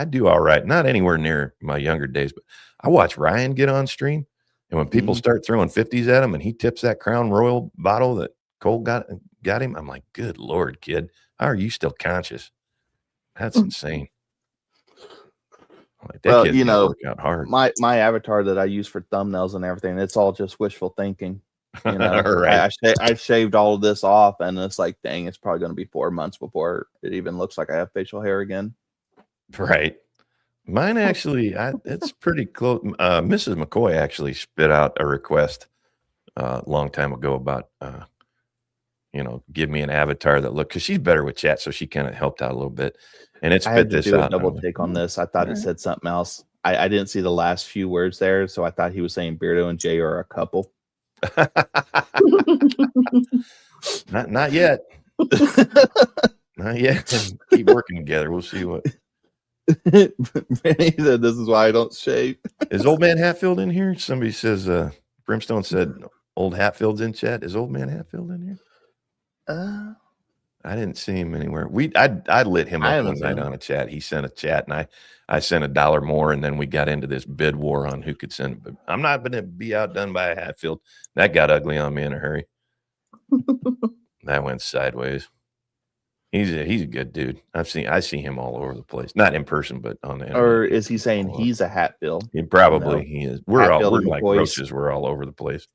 do all right. Not anywhere near my younger days, but I watch Ryan get on stream. And when people start throwing 50s at him and he tips that Crown Royal bottle that Cole got him, I'm like, good Lord, kid, how are you still conscious? That's insane. Like, that kid work out hard. My avatar that I use for thumbnails and everything, it's all just wishful thinking. Right. I shaved all of this off, and it's like, dang, it's probably going to be 4 months before it even looks like I have facial hair again. Right. Mine actually, it's pretty close. Mrs. McCoy actually spit out a request a long time ago about, give me an avatar that because she's better with chat, so she kind of helped out a little bit. And it spit this out. Double take on this. I thought it said something else. I didn't see the last few words there, so I thought he was saying Beardo and Jay are a couple. Not yet. Not yet. Keep working together. We'll see what. He said, "This is why I don't shave." Is Old Man Hatfield in here? Somebody says Brimstone said Old Hatfield's in chat. Is Old Man Hatfield in here? I didn't see him anywhere. I lit him up one night on a chat. He sent a chat, and I sent $1 more, and then we got into this bid war on who could send. But I'm not going to be outdone by a Hatfield. That got ugly on me in a hurry. That went sideways. He's a good dude. I see him all over the place. Not in person, but on the internet. Or is he saying he's a Hatfield? He probably he is. We're like roaches. We're all over the place.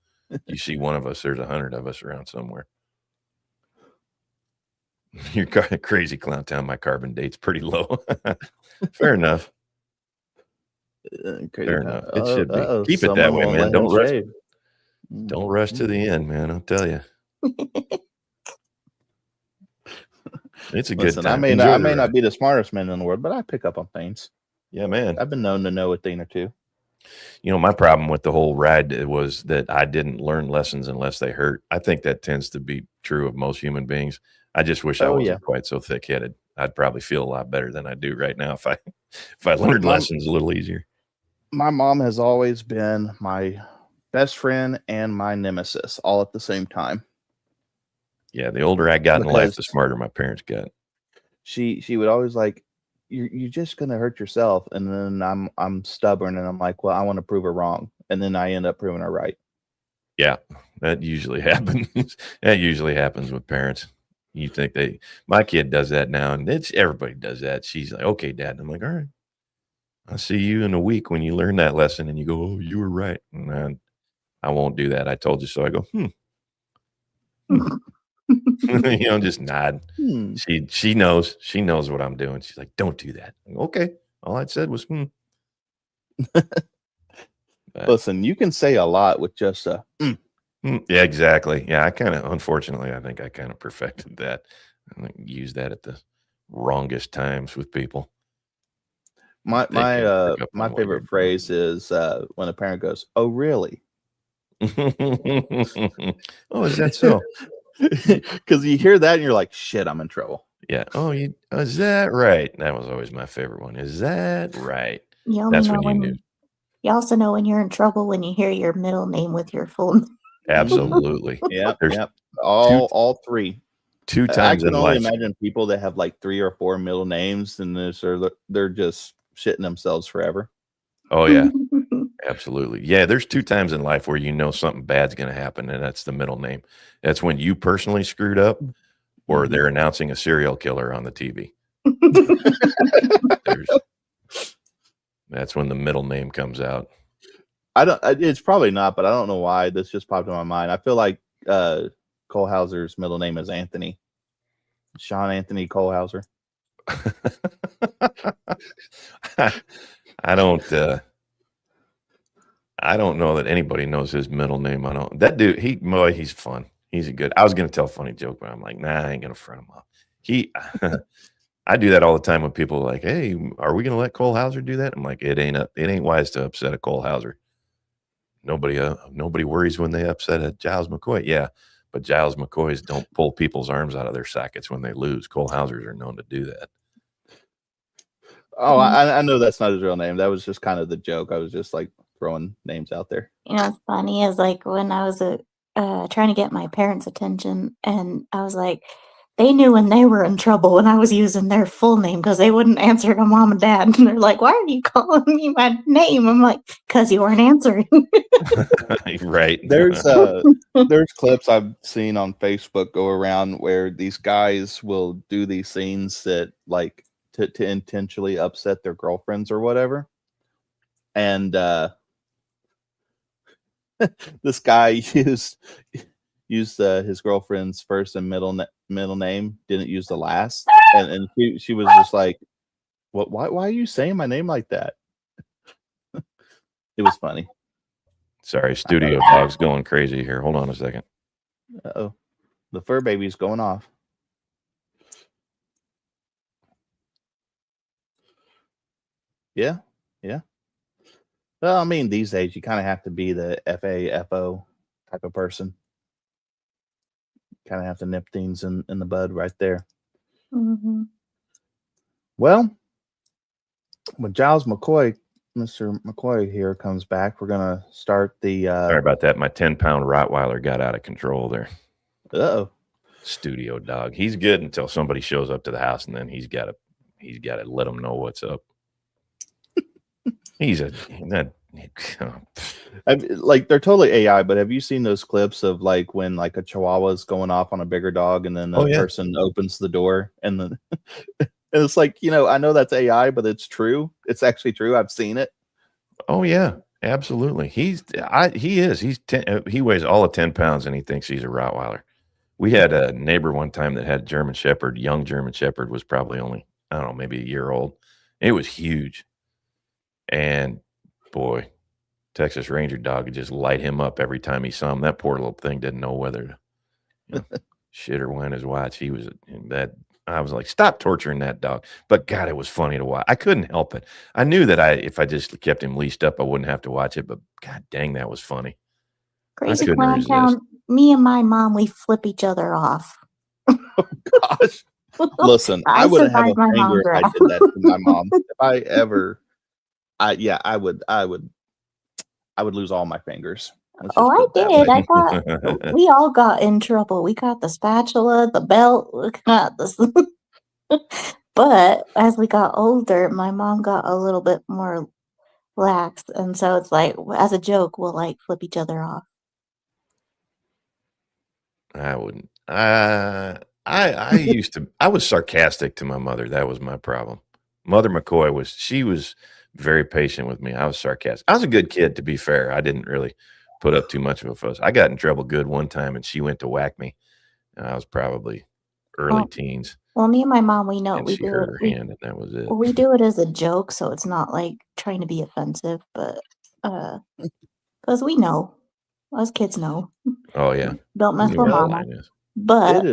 You see one of us, there's 100 of us around somewhere. You're crazy, Clown Town. My carbon date's pretty low. Fair enough. Fair enough. It should be. Keep it that way, man. Don't rush. Don't rush to the end, man. I'll tell you. It's a good time. I may not be the smartest man in the world, but I pick up on things. Yeah, man. I've been known to know a thing or two. You know, my problem with the whole ride was that I didn't learn lessons unless they hurt. I think that tends to be true of most human beings. I just wish I wasn't quite so thick-headed. I'd probably feel a lot better than I do right now if I learned lessons a little easier. My mom has always been my best friend and my nemesis all at the same time. Yeah, the older I got in life, the smarter my parents got. She would always like, you're just gonna hurt yourself, and then I'm stubborn, and I'm like, well, I want to prove her wrong, and then I end up proving her right. Yeah, that usually happens. That usually happens with parents. You think my kid does that now, and everybody does that. She's like, okay, Dad. And I'm like, all right, I'll see you in a week when you learn that lesson, and you go, oh, you were right. And I won't do that. I told you so. I go, you know, just nod. She knows what I'm doing. She's like, don't do that. Go, okay. All I said was, Listen, you can say a lot with just a Yeah, exactly. Yeah, unfortunately, I think I kind of perfected that. I use that at the wrongest times with people. My favorite phrase is when a parent goes, "Oh, really?" Oh, is that so? Because you hear that and you're like, shit, I'm in trouble. Yeah. Oh, is that right? That was always my favorite one. Is that right? That's when you knew. You also know when you're in trouble when you hear your middle name with your full name. Absolutely. Yep. All three. 2 times in life. I can only imagine people that have like 3 or 4 middle names, and they're just shitting themselves forever. Oh, yeah. Absolutely. Yeah, there's 2 times in life where you know something bad's going to happen, and that's the middle name. That's when you personally screwed up, or they're announcing a serial killer on the TV. That's when the middle name comes out. It's probably not, but I don't know why. This just popped in my mind. I feel like Cole Hauser's middle name is Anthony. Sean Anthony Cole Hauser. I don't know that anybody knows his middle name. That dude, he's fun. He's I was going to tell a funny joke, but I'm like, nah, I ain't going to front him up. I do that all the time when people are like, hey, are we going to let Cole Hauser do that? I'm like, it ain't wise to upset a Cole Hauser. Nobody worries when they upset a Giles McCoy. Yeah, but Giles McCoys don't pull people's arms out of their sockets when they lose. Cole Hausers are known to do that. Oh, I know that's not his real name. That was just kind of the joke. I was just like throwing names out there. You know, what's funny is like when I was trying to get my parents' attention, and I was like, they knew when they were in trouble when I was using their full name because they wouldn't answer to mom and dad. And they're like, why are you calling me my name? I'm like, because you weren't answering. Right. There's clips I've seen on Facebook go around where these guys will do these scenes that like to intentionally upset their girlfriends or whatever. And this guy used his girlfriend's first and middle name, didn't use the last, and she was just like, "What? Why are you saying my name like that?" It was funny. Sorry, studio dog's going crazy here. Hold on a second. Uh-oh, the fur baby's going off. Yeah. Well, I mean, these days you kind of have to be the FAFO type of person. Kind of have to nip things in the bud right there. Mm-hmm. Well, when Giles McCoy, Mr. McCoy here comes back, we're gonna start the. Sorry about that. My 10-pound Rottweiler got out of control there. Uh-oh. Studio dog. He's good until somebody shows up to the house, and then he's got to let them know what's up. Like they're totally AI, but have you seen those clips of like when like a Chihuahua's going off on a bigger dog, and then the person opens the door, and then and it's like, I know that's AI, but it's true. It's actually true. I've seen it. Oh yeah, absolutely. He weighs all of 10 pounds, and he thinks he's a Rottweiler. We had a neighbor one time that had a German Shepherd. Young German Shepherd, was probably only, I don't know, maybe a year old. It was huge. And boy, Texas Ranger dog would just light him up every time he saw him. That poor little thing didn't know whether to shit or wind his watch. I was like, stop torturing that dog. But God, it was funny to watch. I couldn't help it. I knew that if I just kept him leashed up, I wouldn't have to watch it. But God dang, that was funny. Crazy Clown Town. Me and my mom, we flip each other off. Oh gosh. Listen, I wouldn't have a finger if I did that to my mom. If I ever, I would lose all my fingers. Oh, I did. I thought we all got in trouble. We got the spatula, the belt, we got this. But as we got older, my mom got a little bit more lax, and so it's like, as a joke, we'll like flip each other off. I wouldn't. I was sarcastic to my mother. That was my problem. Mother McCoy was very patient with me. I was sarcastic. I was a good kid, to be fair. I didn't really put up too much of a fuss. I got in trouble good one time, and she went to whack me. I was probably early teens. Well, me and my mom, we know she hurt her hand, and that was it. We do it as a joke, so it's not like trying to be offensive, but because we know, us kids know. Oh yeah, don't mess with mama. But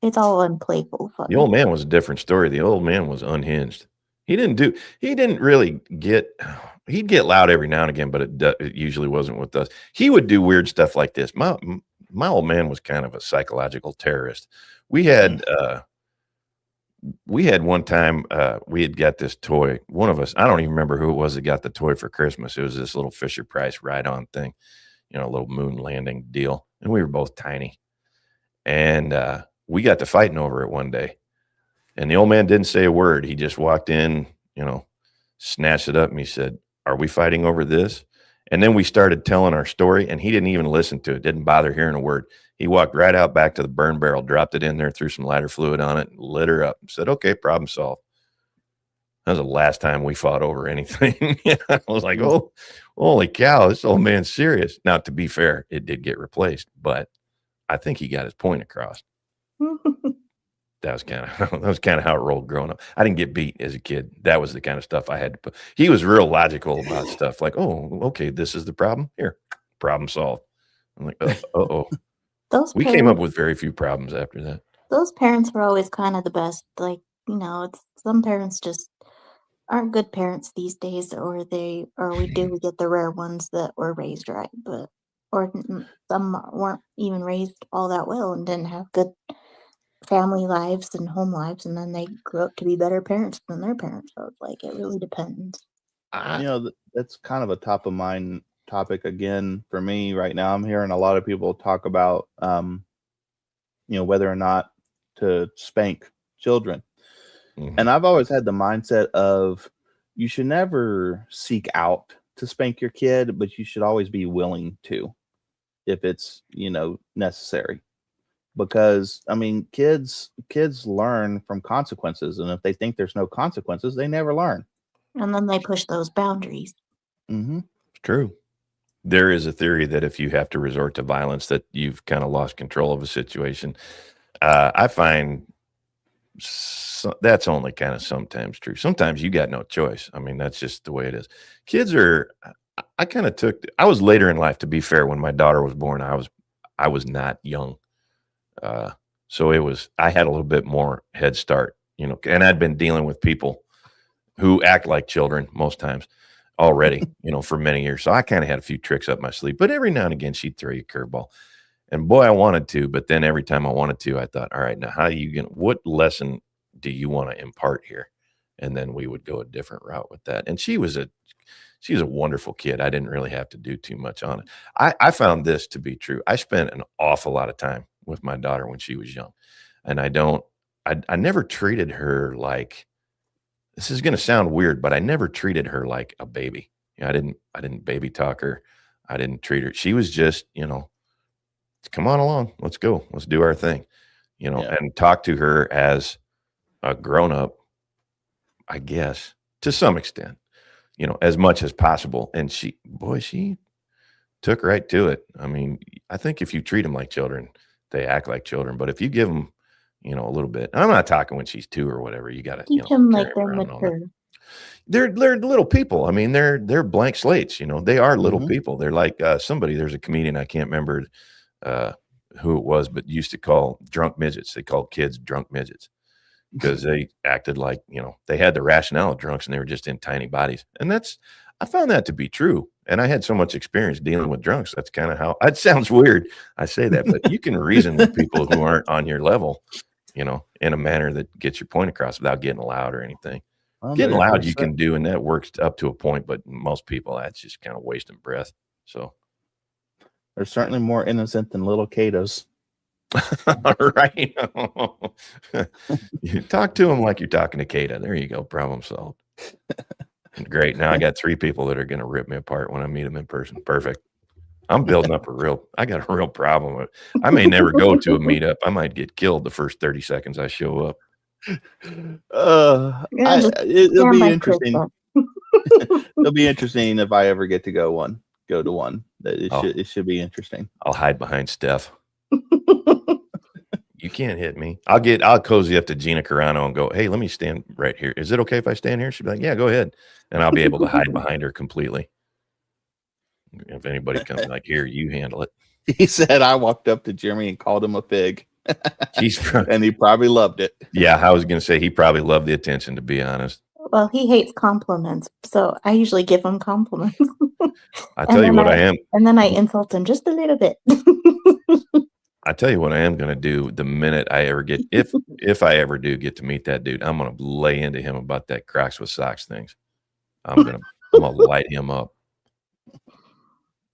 it's all in playful fun. The old man was a different story. The old man was unhinged. He didn't really he'd get loud every now and again, but it usually wasn't with us. He would do weird stuff like this. My old man was kind of a psychological terrorist. We had one time, we had got this toy. One of us, I don't even remember who it was that got the toy for Christmas. It was this little Fisher-Price ride-on thing, a little moon landing deal. And we were both tiny. And we got to fighting over it one day. And the old man didn't say a word. He just walked in, snatched it up, and he said, "Are we fighting over this?" And then we started telling our story, and he didn't even listen to it, didn't bother hearing a word. He walked right out back to the burn barrel, dropped it in there, threw some lighter fluid on it, lit her up, said, "Okay, problem solved." That was the last time we fought over anything. I was like, oh, holy cow, this old man's serious. Now, to be fair, it did get replaced, but I think he got his point across. That was kind of how it rolled growing up. I didn't get beat as a kid. That was the kind of stuff I had to put. He was real logical about stuff like, "Oh, okay, this is the problem. Here, problem solved." I'm like, uh-oh. We came up with very few problems after that. Those parents were always kind of the best. Like, it's some parents just aren't good parents these days, or we get the rare ones that were raised right, or some weren't even raised all that well and didn't have good family lives and home lives, and then they grew up to be better parents than their parents. So it's like, it really depends. That's kind of a top of mind topic again for me right now. I'm hearing a lot of people talk about whether or not to spank children. And I've always had the mindset of, you should never seek out to spank your kid, but you should always be willing to, if it's necessary. Because kids learn from consequences, and if they think there's no consequences, they never learn. And then they push those boundaries. Mm-hmm. It's true. There is a theory that if you have to resort to violence, that you've kind of lost control of a situation. I find that's only kind of sometimes true. Sometimes you got no choice. That's just the way it is. Kids are. I was later in life, to be fair. When my daughter was born, I was not young. So I had a little bit more head start, and I'd been dealing with people who act like children most times. already, for many years. So I kind of had a few tricks up my sleeve, but every now and again she'd throw you a curveball. And boy, I wanted to, but then every time I wanted to, I thought, all right, now what lesson do you want to impart here? And then we would go a different route with that. And she was a wonderful kid. I didn't really have to do too much on it. I found this to be true. I spent an awful lot of time with my daughter when she was young. And I never treated her like, this is going to sound weird, but I never treated her like a baby. I didn't baby talk her. I didn't treat her. She was just, come on along. Let's go. Let's do our thing, and talk to her as a grown up, I guess, to some extent, as much as possible. And she took right to it. I mean, I think if you treat them like children, they act like children. But if you give them, a little bit, I'm not talking when she's 2 or whatever, you got to teach them like they're mature. They're little people. I mean, they're blank slates. They are little people. They're like there's a comedian, I can't remember who it was, but used to call drunk midgets. They called kids drunk midgets because they acted like, they had the rationale of drunks and they were just in tiny bodies. And I found that to be true. And I had so much experience dealing with drunks. That's kind of how it sounds weird. I say that, but you can reason with people who aren't on your level, in a manner that gets your point across without getting loud or anything. Well, getting loud you can do, and that works up to a point, but most people, that's just kind of wasting breath. So they're certainly more innocent than little Katos. Right. You talk to them like you're talking to Kata. There you go. Problem solved. Great. Now I got 3 people that are going to rip me apart when I meet them in person. Perfect. I'm building up I got a real problem. I may never go to a meetup. I might get killed the first 30 seconds I show up. It'll be interesting. It'll be interesting if I ever get to go to one. It should be interesting. I'll hide behind Steph. You can't hit me. I'll cozy up to Gina Carano and go, hey, let me stand right here. Is it okay if I stand here? She'll be like, yeah, go ahead. And I'll be able to hide behind her completely. If anybody comes like, here, you handle it. He said I walked up to Jeremy and called him a pig. And he probably loved it. Yeah, I was going to say he probably loved the attention, to be honest. Well, he hates compliments, so I usually give him compliments. I tell you what I am. And then I insult him just a little bit. I tell you what I am going to do the minute I ever get, if I ever do get to meet that dude, I'm going to lay into him about that Crocs with socks things. I'm going to light him up.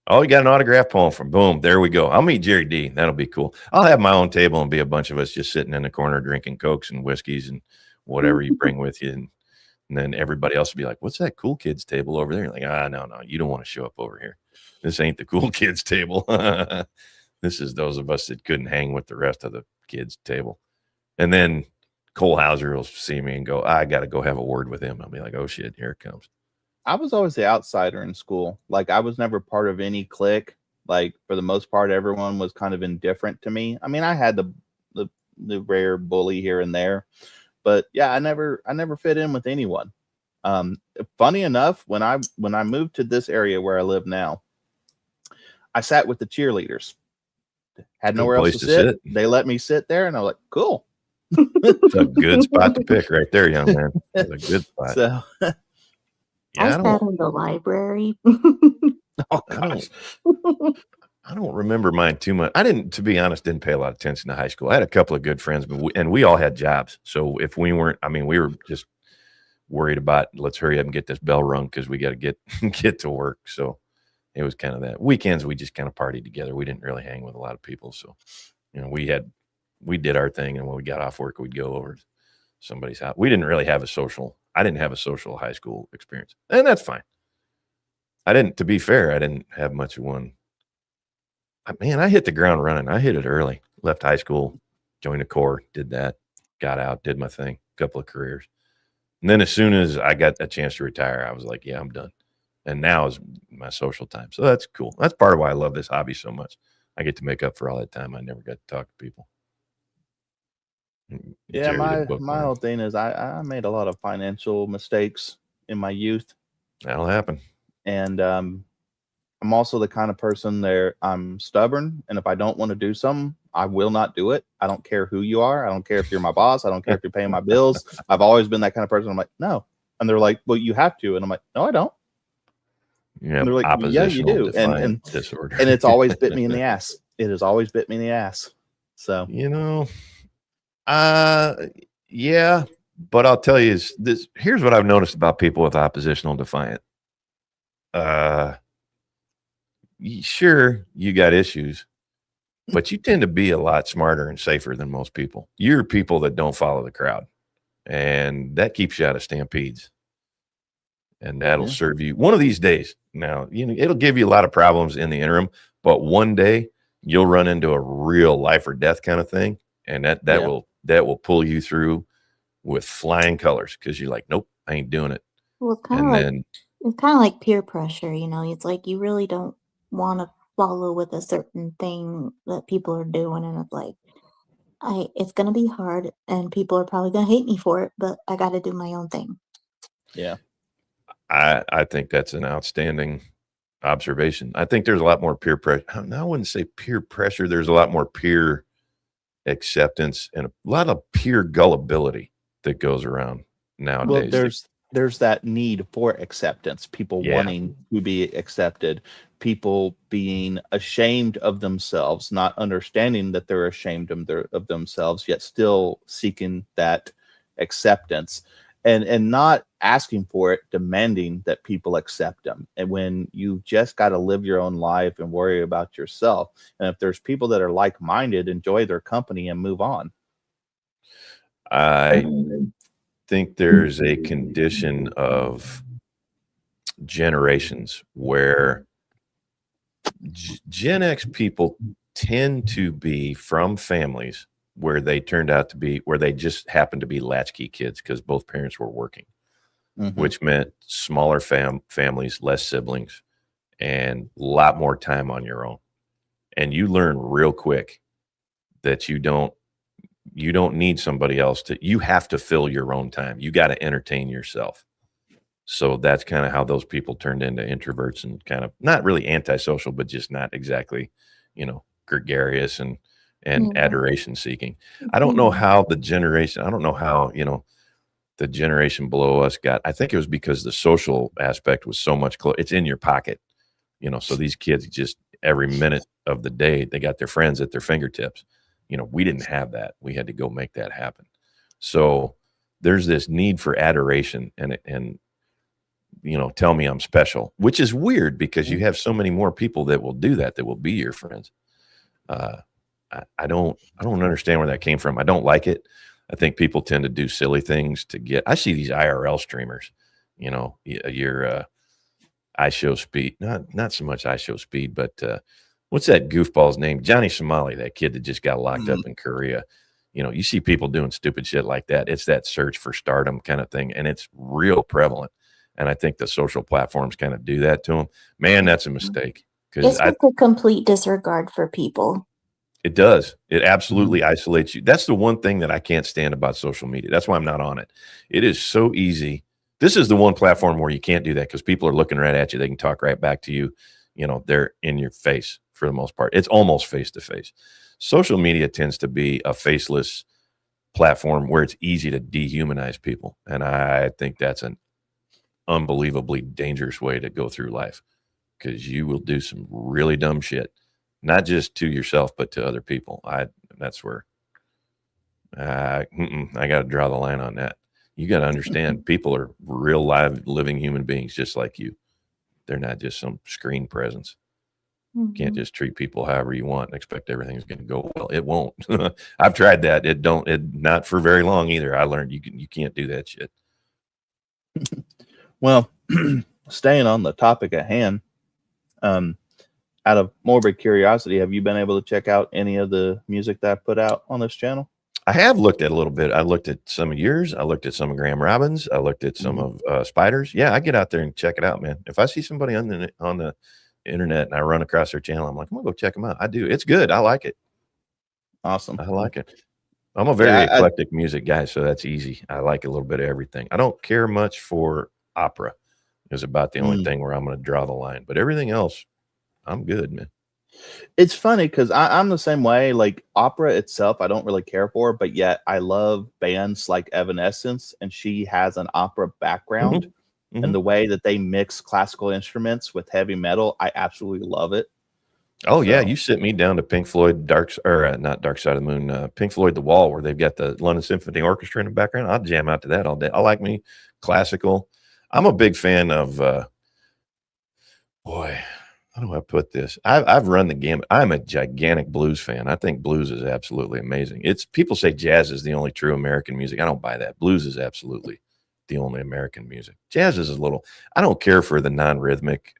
Oh, you got an autograph poem from boom. There we go. I'll meet Jerry D. That'll be cool. I'll have my own table and be a bunch of us just sitting in the corner drinking Cokes and whiskeys and whatever you bring with you. And then everybody else will be like, what's that cool kids table over there? You're like, no, you don't want to show up over here. This ain't the cool kids table. This is those of us that couldn't hang with the rest of the kids table. And then Cole Hauser will see me and go, I got to go have a word with him. I'll be like, oh shit, here it comes. I was always the outsider in school. Like I was never part of any clique. Like for the most part, everyone was kind of indifferent to me. I mean, I had the rare bully here and there, but yeah, I never fit in with anyone. Funny enough, when I moved to this area where I live now, I sat with the cheerleaders. Had nowhere else to sit. They let me sit there, and I was like, cool. It's a good spot to pick right there, young man. It's a good spot. So, I sat in the library. Oh gosh. I don't remember mine too much. To be honest, didn't pay a lot of attention to high school. I had a couple of good friends, but we all had jobs. So if we weren't, we were just worried about, let's hurry up and get this bell rung because we got to get to work. So it was kind of that. Weekends, we just kind of partied together. We didn't really hang with a lot of people. So, we did our thing. And when we got off work, we'd go over to somebody's house. I didn't have a social high school experience. And that's fine. To be fair, I didn't have much of one. Man, I hit the ground running. I hit it early. Left high school, joined the Corps, did that, got out, did my thing, couple of careers. And then as soon as I got a chance to retire, I was like, yeah, I'm done. And now is my social time. So that's cool. That's part of why I love this hobby so much. I get to make up for all that time I never got to talk to people. Yeah, my whole thing is I made a lot of financial mistakes in my youth. That'll happen. And I'm also the kind of person there. I'm stubborn, and if I don't want to do something, I will not do it. I don't care who you are. I don't care if you're my boss. I don't care if you're paying my bills. I've always been that kind of person. I'm like, no. And they're like, well, you have to. And I'm like, no, I don't. You And have they're like, yeah, you oppositional do. defiant disorder. And it's always bit me in the ass. It has always bit me in the ass. So, yeah, but I'll tell you this. Here's what I've noticed about people with oppositional defiant. Sure, you got issues, but you tend to be a lot smarter and safer than most people. You're people that don't follow the crowd, and that keeps you out of stampedes. And that'll serve you one of these days. Now, it'll give you a lot of problems in the interim, but one day you'll run into a real life or death kind of thing, and that will pull you through with flying colors because you're like, nope, I ain't doing it. Well, it's kind of like peer pressure, It's like you really don't want to follow with a certain thing that people are doing, and it's like it's gonna be hard, and people are probably gonna hate me for it, but I got to do my own thing. Yeah. I think that's an outstanding observation. I think there's a lot more peer pressure. I wouldn't say peer pressure. There's a lot more peer acceptance and a lot of peer gullibility that goes around nowadays. Well, there's that need for acceptance, people wanting to be accepted, people being ashamed of themselves, not understanding that they're ashamed of themselves, yet still seeking that acceptance. And not asking for it, demanding that people accept them. And when you just got to live your own life and worry about yourself, and if there's people that are like-minded, enjoy their company and move on. I think there's a condition of generations where Gen X people tend to be from families where they turned out to be, where they just happened to be latchkey kids because both parents were working, which meant smaller families, less siblings, and a lot more time on your own. And you learn real quick that you don't need somebody else you have to fill your own time. You got to entertain yourself. So that's kind of how those people turned into introverts and kind of not really antisocial, but just not exactly, gregarious and adoration seeking. I don't know how the generation below us got. I think it was because the social aspect was so much it's in your pocket, so these kids just every minute of the day, they got their friends at their fingertips. We didn't have that. We had to go make that happen. So there's this need for adoration and tell me I'm special, which is weird because you have so many more people that will do that will be your friends. I don't understand where that came from. I don't like it. I think people tend to do silly things I see these IRL streamers, your I Show Speed, not so much I Show Speed, but what's that goofball's name? Johnny Somali, that kid that just got locked up in Korea. You see people doing stupid shit like that. It's that search for stardom kind of thing, and it's real prevalent. And I think the social platforms kind of do that to them. Man, that's a mistake. It's just a complete disregard for people. It does. It absolutely isolates you. That's the one thing that I can't stand about social media. That's why I'm not on it. It is so easy. This is the one platform where you can't do that because people are looking right at you. They can talk right back to you. They're in your face for the most part. It's almost face to face. Social media tends to be a faceless platform where it's easy to dehumanize people. And I think that's an unbelievably dangerous way to go through life because you will do some really dumb shit, not just to yourself, but to other people. That's where I got to draw the line on that. You got to understand people are real live living human beings just like you. They're not just some screen presence. Can't just treat people however you want and expect everything's going to go well. It won't. I've tried that. It not for very long either. I learned you can't do that shit. Well, staying on the topic at hand, out of morbid curiosity, have you been able to check out any of the music that I put out on this channel? I have looked at a little bit. I looked at some of yours. I looked at some of Graham Robbins. I looked at some of Spider's. Yeah, I get out there and check it out, man. If I see somebody on the internet and I run across their channel, I'm like, I'm gonna go check them out. I do. It's good. I like it. Awesome. I like it. I'm a very eclectic music guy, so that's easy. I like a little bit of everything. I don't care much for opera. Is about the only thing where I'm going to draw the line, but everything else, I'm good, man. It's funny because I'm the same way. Like opera itself, I don't really care for, but yet I love bands like Evanescence, and she has an opera background. and the way that they mix classical instruments with heavy metal, I absolutely love it. Oh yeah, you sit me down to Pink Floyd not Dark Side of the Moon, Pink Floyd The Wall, where they've got the London Symphony Orchestra in the background. I'll jam out to that all day. I like me classical. I'm a big fan of boy, how do I put this? I've run the gamut. I'm a gigantic blues fan. I think blues is absolutely amazing. It's people say jazz is the only true American music. I don't buy that. Blues is absolutely the only American music. Jazz is a little. I don't care for the non-rhythmic.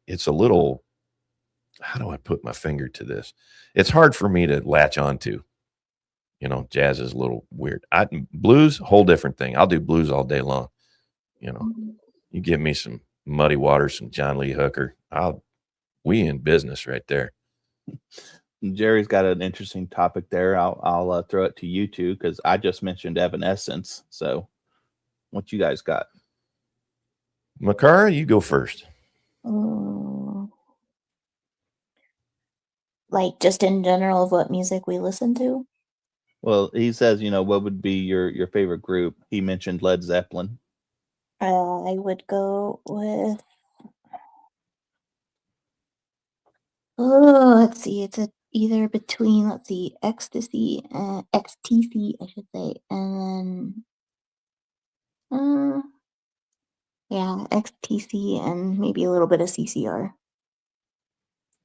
It's a little. How do I put my finger to this? It's hard for me to latch onto. You know, jazz is a little weird. Blues, whole different thing. I'll do blues all day long. You know, you give me some Muddy Waters, some John Lee Hooker. We in business right there. Jerry's got an interesting topic there. I'll throw it to you two because I just mentioned Evanescence. So, what you guys got? Macarah, you go first. Like just in general of what music we listen to? Well, he says, what would be your favorite group? He mentioned Led Zeppelin. I would go with. Oh, let's see. It's either between Ecstasy and XTC, I should say, and then yeah, XTC and maybe a little bit of CCR.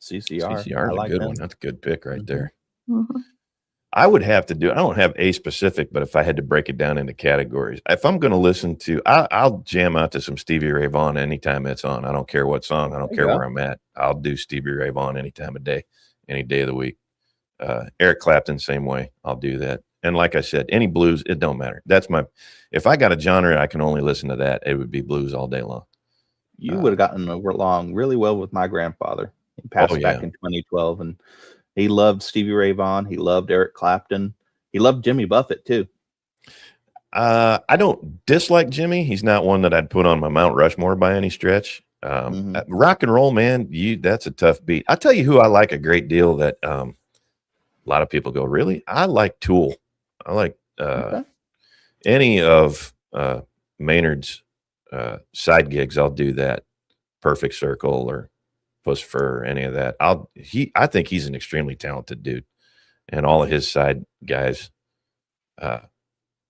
CCR is a good one. That's a good pick right there. Mm-hmm. I would have to do. I don't have a specific, but if I had to break it down into categories, if I'm going to listen to, I'll jam out to some Stevie Ray Vaughan anytime it's on. I don't care what song. I don't care where I'm at. I'll do Stevie Ray Vaughan any time of day, any day of the week. Eric Clapton, same way. I'll do that. And like I said, any blues, it don't matter. If I got a genre, I can only listen to that. It would be blues all day long. You would have gotten along really well with my grandfather. He passed back in 2012, and he loved Stevie Ray Vaughan. He loved Eric Clapton. He loved Jimmy Buffett too. I don't dislike Jimmy. He's not one that I'd put on my Mount Rushmore by any stretch. Rock and roll, man, that's a tough beat. I'll tell you who I like a great deal that a lot of people go, really? I like Tool. I like any of Maynard's side gigs. I'll do that. Perfect Circle or Puss Fur, any of that. I think he's an extremely talented dude, and all of his side guys.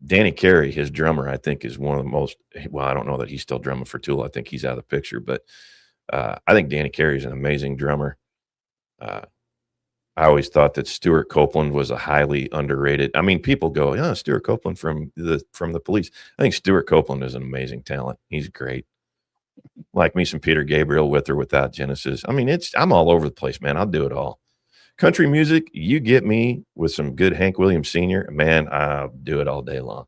Danny Carey, his drummer, I think is one of the most. Well, I don't know that he's still drumming for Tool. I think he's out of the picture, but I think Danny Carey is an amazing drummer. I always thought that Stuart Copeland was a highly underrated. I mean, people go, "Yeah, Stuart Copeland from the Police." I think Stuart Copeland is an amazing talent. He's great. Like me some Peter Gabriel with or without Genesis. I mean, I'm all over the place, man. I'll do it all. Country music, you get me with some good Hank Williams Sr., man, I'll do it all day long.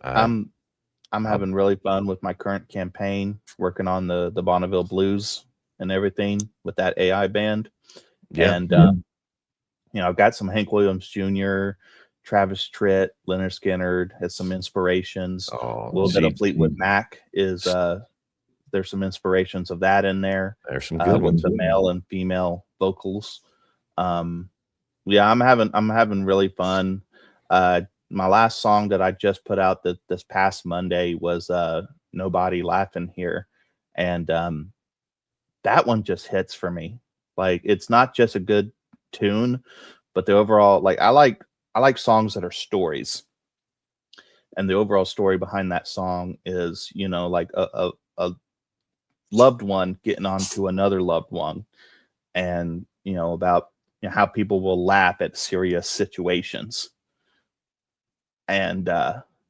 I'm having really fun with my current campaign, working on the Bonneville Blues and everything with that AI band. Yeah. And I've got some Hank Williams Jr., Travis Tritt, Leonard Skinner has some inspirations. A little bit of Fleetwood Mac is there's some inspirations of that in there. There's some good ones, the male and female vocals. I'm having really fun. My last song that I just put out this past Monday was Nobody Laughing Here, and that one just hits for me. Like, it's not just a good tune, but the overall, like, I like songs that are stories, and the overall story behind that song is, like a loved one getting on to another loved one, and about how people will laugh at serious situations. And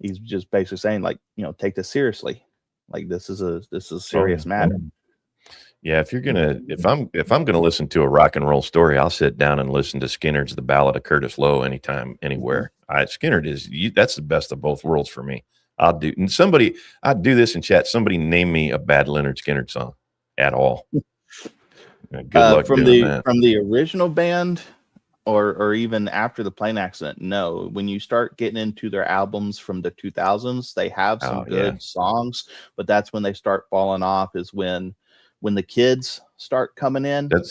he's just basically saying, like, take this seriously. Like, this is a serious matter. Yeah, if I'm gonna listen to a rock and roll story, I'll sit down and listen to Skynyrd's The Ballad of Curtis Lowe anytime, anywhere. Skynyrd that's the best of both worlds for me. I'd do this in chat. Somebody name me a bad Lynyrd Skynyrd song at all. Good luck from doing that. From the original band, or even after the plane accident. No, when you start getting into their albums from the 2000s, they have some good songs, but that's when they start falling off. Is when the kids start coming in. At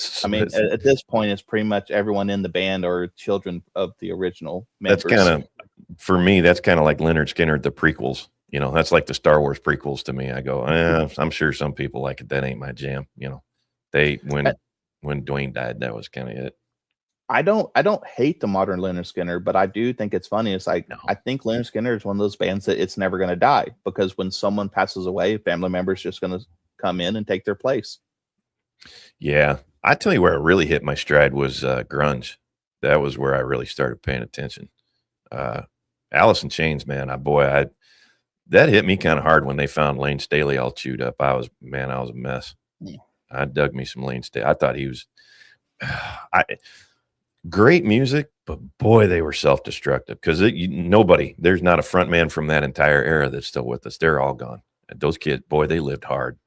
this point, it's pretty much everyone in the band are children of the original members. For me, that's kind of like Lynyrd Skynyrd, the prequels. You know, that's like the Star Wars prequels to me. I go, I'm sure some people like it. That ain't my jam. You know, when Dwayne died, that was kind of it. I don't hate the modern Leonard Skinner, but I do think it's funny. It's like, No. I think Leonard Skinner is one of those bands that it's never going to die, because when someone passes away, a family member is just going to come in and take their place. Yeah. I tell you where it really hit my stride was grunge. That was where I really started paying attention. Alice in Chains, man, that hit me kind of hard when they found Lane Staley all chewed up. I was a mess. Yeah. I dug me some Lane Staley. I thought he was great music, but boy, they were self-destructive, because there's not a front man from that entire era that's still with us. They're all gone. And those kids, boy, they lived hard.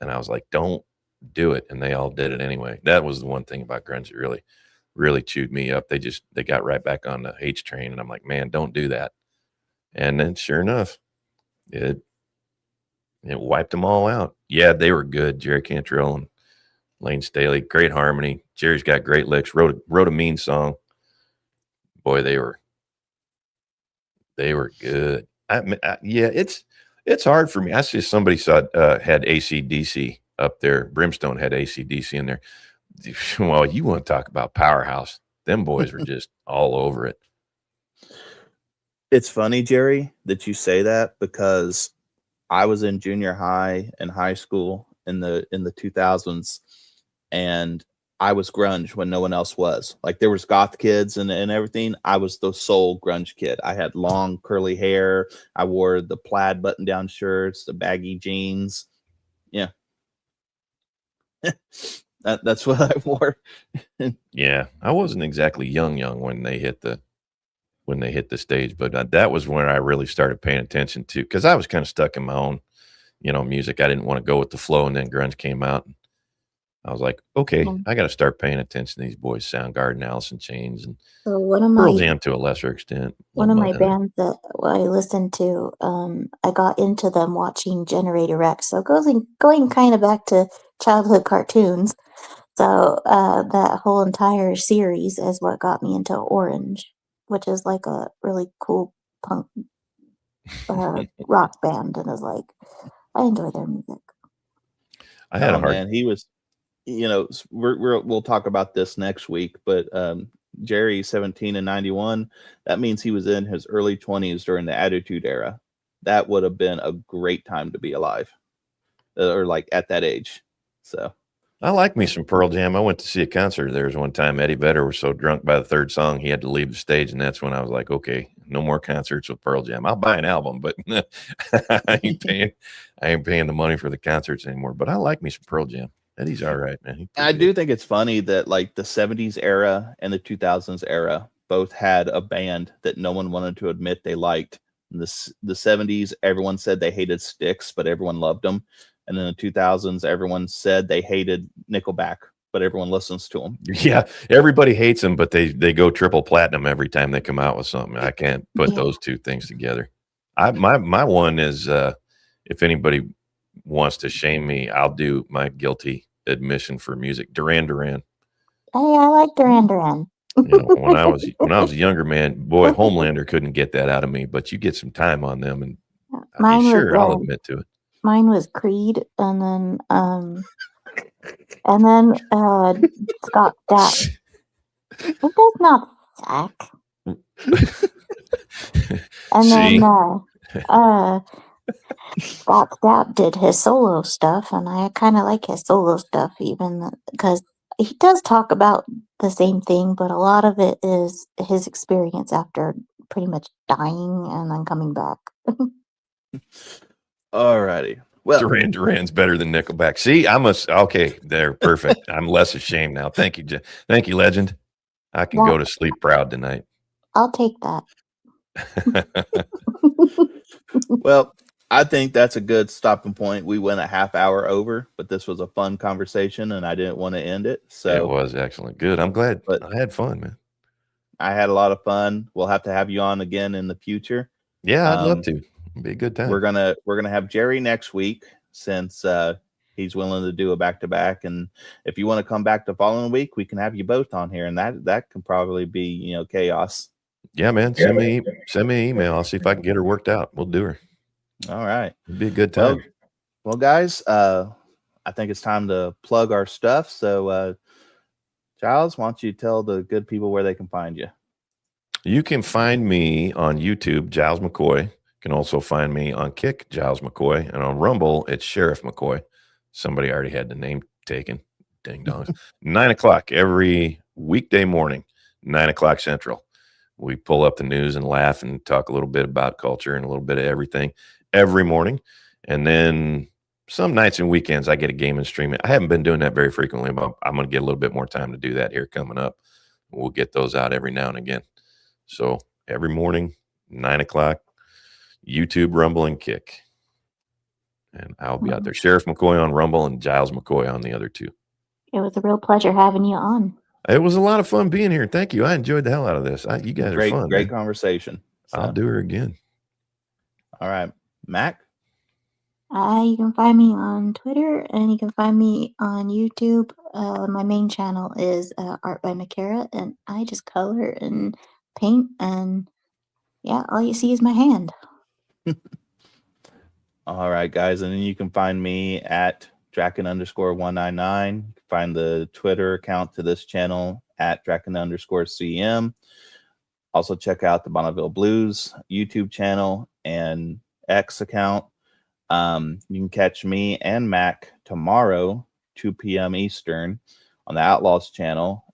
And I was like, don't do it. And they all did it anyway. That was the one thing about grunge that really, really chewed me up. They got right back on the H train. And I'm like, man, don't do that. And then sure enough, it wiped them all out. Yeah, they were good. Jerry Cantrell and Lane Staley, great harmony. Jerry's got great licks. Wrote a mean song. Boy, they were good. Yeah, it's hard for me. I see somebody had AC/DC up there. Brimstone had AC/DC in there. Well, you want to talk about powerhouse? Them boys were just all over it. It's funny, Jerry, that you say that, because I was in junior high and high school in the 2000s, and I was grunge when no one else was. Like, there was goth kids and everything. I was the sole grunge kid. I had long curly hair. I wore the plaid button down shirts, the baggy jeans. Yeah. That's what I wore. Yeah, I wasn't exactly young when they hit the stage, but that was when I really started paying attention to, because I was kind of stuck in my own, music. I didn't want to go with the flow, and then grunge came out. And I was like, okay, I got to start paying attention to these boys, Soundgarden, Alice in Chains, and Pearl Jam to a lesser extent. One of my bands that I listened to, I got into them watching Generator X. So going kind of back to childhood cartoons. So that whole entire series is what got me into Orange, which is like a really cool punk rock band, and is like, I enjoy their music. I had man, he was, we'll talk about this next week, but Jerry, 17 and 91, that means he was in his early 20s during the Attitude Era. That would have been a great time to be alive, or like at that age. So I like me some Pearl Jam. I went to see a concert. There was one time Eddie Vedder was so drunk by the third song he had to leave the stage, and that's when I was like, okay, no more concerts with Pearl Jam. I'll buy an album, but I ain't paying the money for the concerts anymore. But I like me some Pearl Jam. Eddie's all right, man. I do think it's funny that like the 70s era and the 2000s era both had a band that no one wanted to admit they liked. In the 70s, everyone said they hated Styx, but everyone loved them. And in the 2000s, everyone said they hated Nickelback, but everyone listens to them. Yeah, everybody hates them, but they go triple platinum every time they come out with something. I can't put those two things together. My one is, if anybody wants to shame me, I'll do my guilty admission for music. Duran Duran. Hey, I like Duran Duran. When I was a younger man, boy, Homelander couldn't get that out of me. But you get some time on them, and I'll admit to it. Mine was Creed, and then Scott Stapp. It does not suck. And then Scott Stapp did his solo stuff, and I kind of like his solo stuff, even because he does talk about the same thing, but a lot of it is his experience after pretty much dying and then coming back. Alrighty. Well, Duran's better than Nickelback. See, okay, they're perfect. I'm less ashamed now. Thank you, legend. I can go to sleep proud tonight. I'll take that. Well, I think that's a good stopping point. We went a half hour over, but this was a fun conversation, and I didn't want to end it. So it was excellent. Good. I'm glad. But I had fun, man. I had a lot of fun. We'll have to have you on again in the future. Yeah, I'd love to. It'd be a good time. We're gonna have Jerry next week, since he's willing to do a back-to-back. And if you want to come back the following week, we can have you both on here, and that can probably be chaos. Yeah, man. Send me an email. I'll see if I can get her worked out. We'll do her. All right. It'd be a good time. Well, guys, I think it's time to plug our stuff. So, Giles, why don't you tell the good people where they can find you? You can find me on YouTube, Giles McCoy. You can also find me on Kick, Giles McCoy, and on Rumble, it's Sheriff McCoy. Somebody already had the name taken. Ding dongs. 9 o'clock every weekday morning, 9 o'clock Central. We pull up the news and laugh and talk a little bit about culture and a little bit of everything every morning. And then some nights and weekends, I get a game and stream it. I haven't been doing that very frequently, but I'm going to get a little bit more time to do that here coming up. We'll get those out every now and again. So every morning, 9 o'clock, YouTube, Rumble, and Kick. And I'll be out there. Sheriff McCoy on Rumble and Giles McCoy on the other two. It was a real pleasure having you on. It was a lot of fun being here. Thank you. I enjoyed the hell out of this. You guys are fun. Great conversation. So. I'll do her again. All right. Mac? You can find me on Twitter and you can find me on YouTube. My main channel is Art by Macarah, and I just color and paint, and yeah, all you see is my hand. All right, guys. And then you can find me at Draken_199. You can find the Twitter account to this channel at Draken_CM. Also check out the Bonneville Blues YouTube channel and X account. You can catch me and Mac tomorrow, 2 p.m. Eastern, on the Outlaws channel.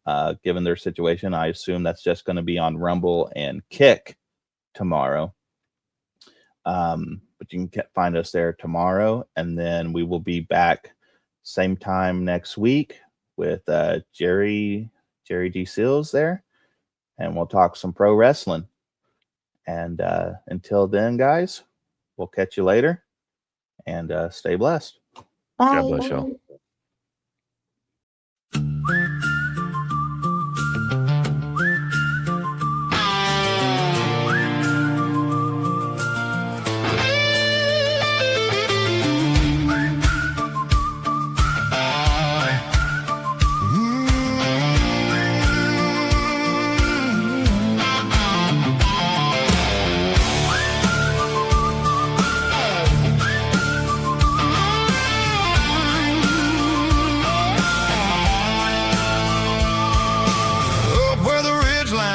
Given their situation, I assume that's just going to be on Rumble and Kick tomorrow. But you can find us there tomorrow, and then we will be back same time next week with Jerry D. Seals there, and we'll talk some pro wrestling. And until then, guys, we'll catch you later, and stay blessed. Bye. God bless y'all.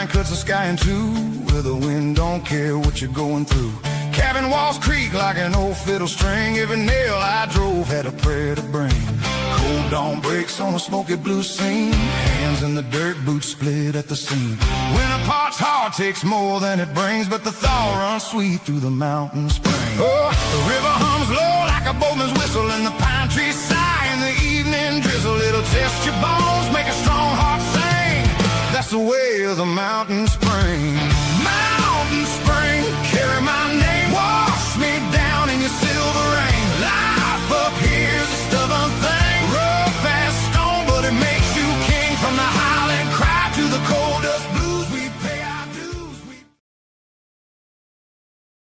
Cuts the sky in two, where the wind don't care what you're going through. Cabin walls creak like an old fiddle string. Every nail I drove had a prayer to bring. Cold dawn breaks on a smoky blue scene. Hands in the dirt, boots split at the seam. When a part's heart takes more than it brings, but the thaw runs sweet through the mountain spring. Oh, the river hums low like a boatman's whistle, and the pine trees sigh in the evening drizzle. It'll test your bones, make a strong heart sing. That's the way of the mountain spring.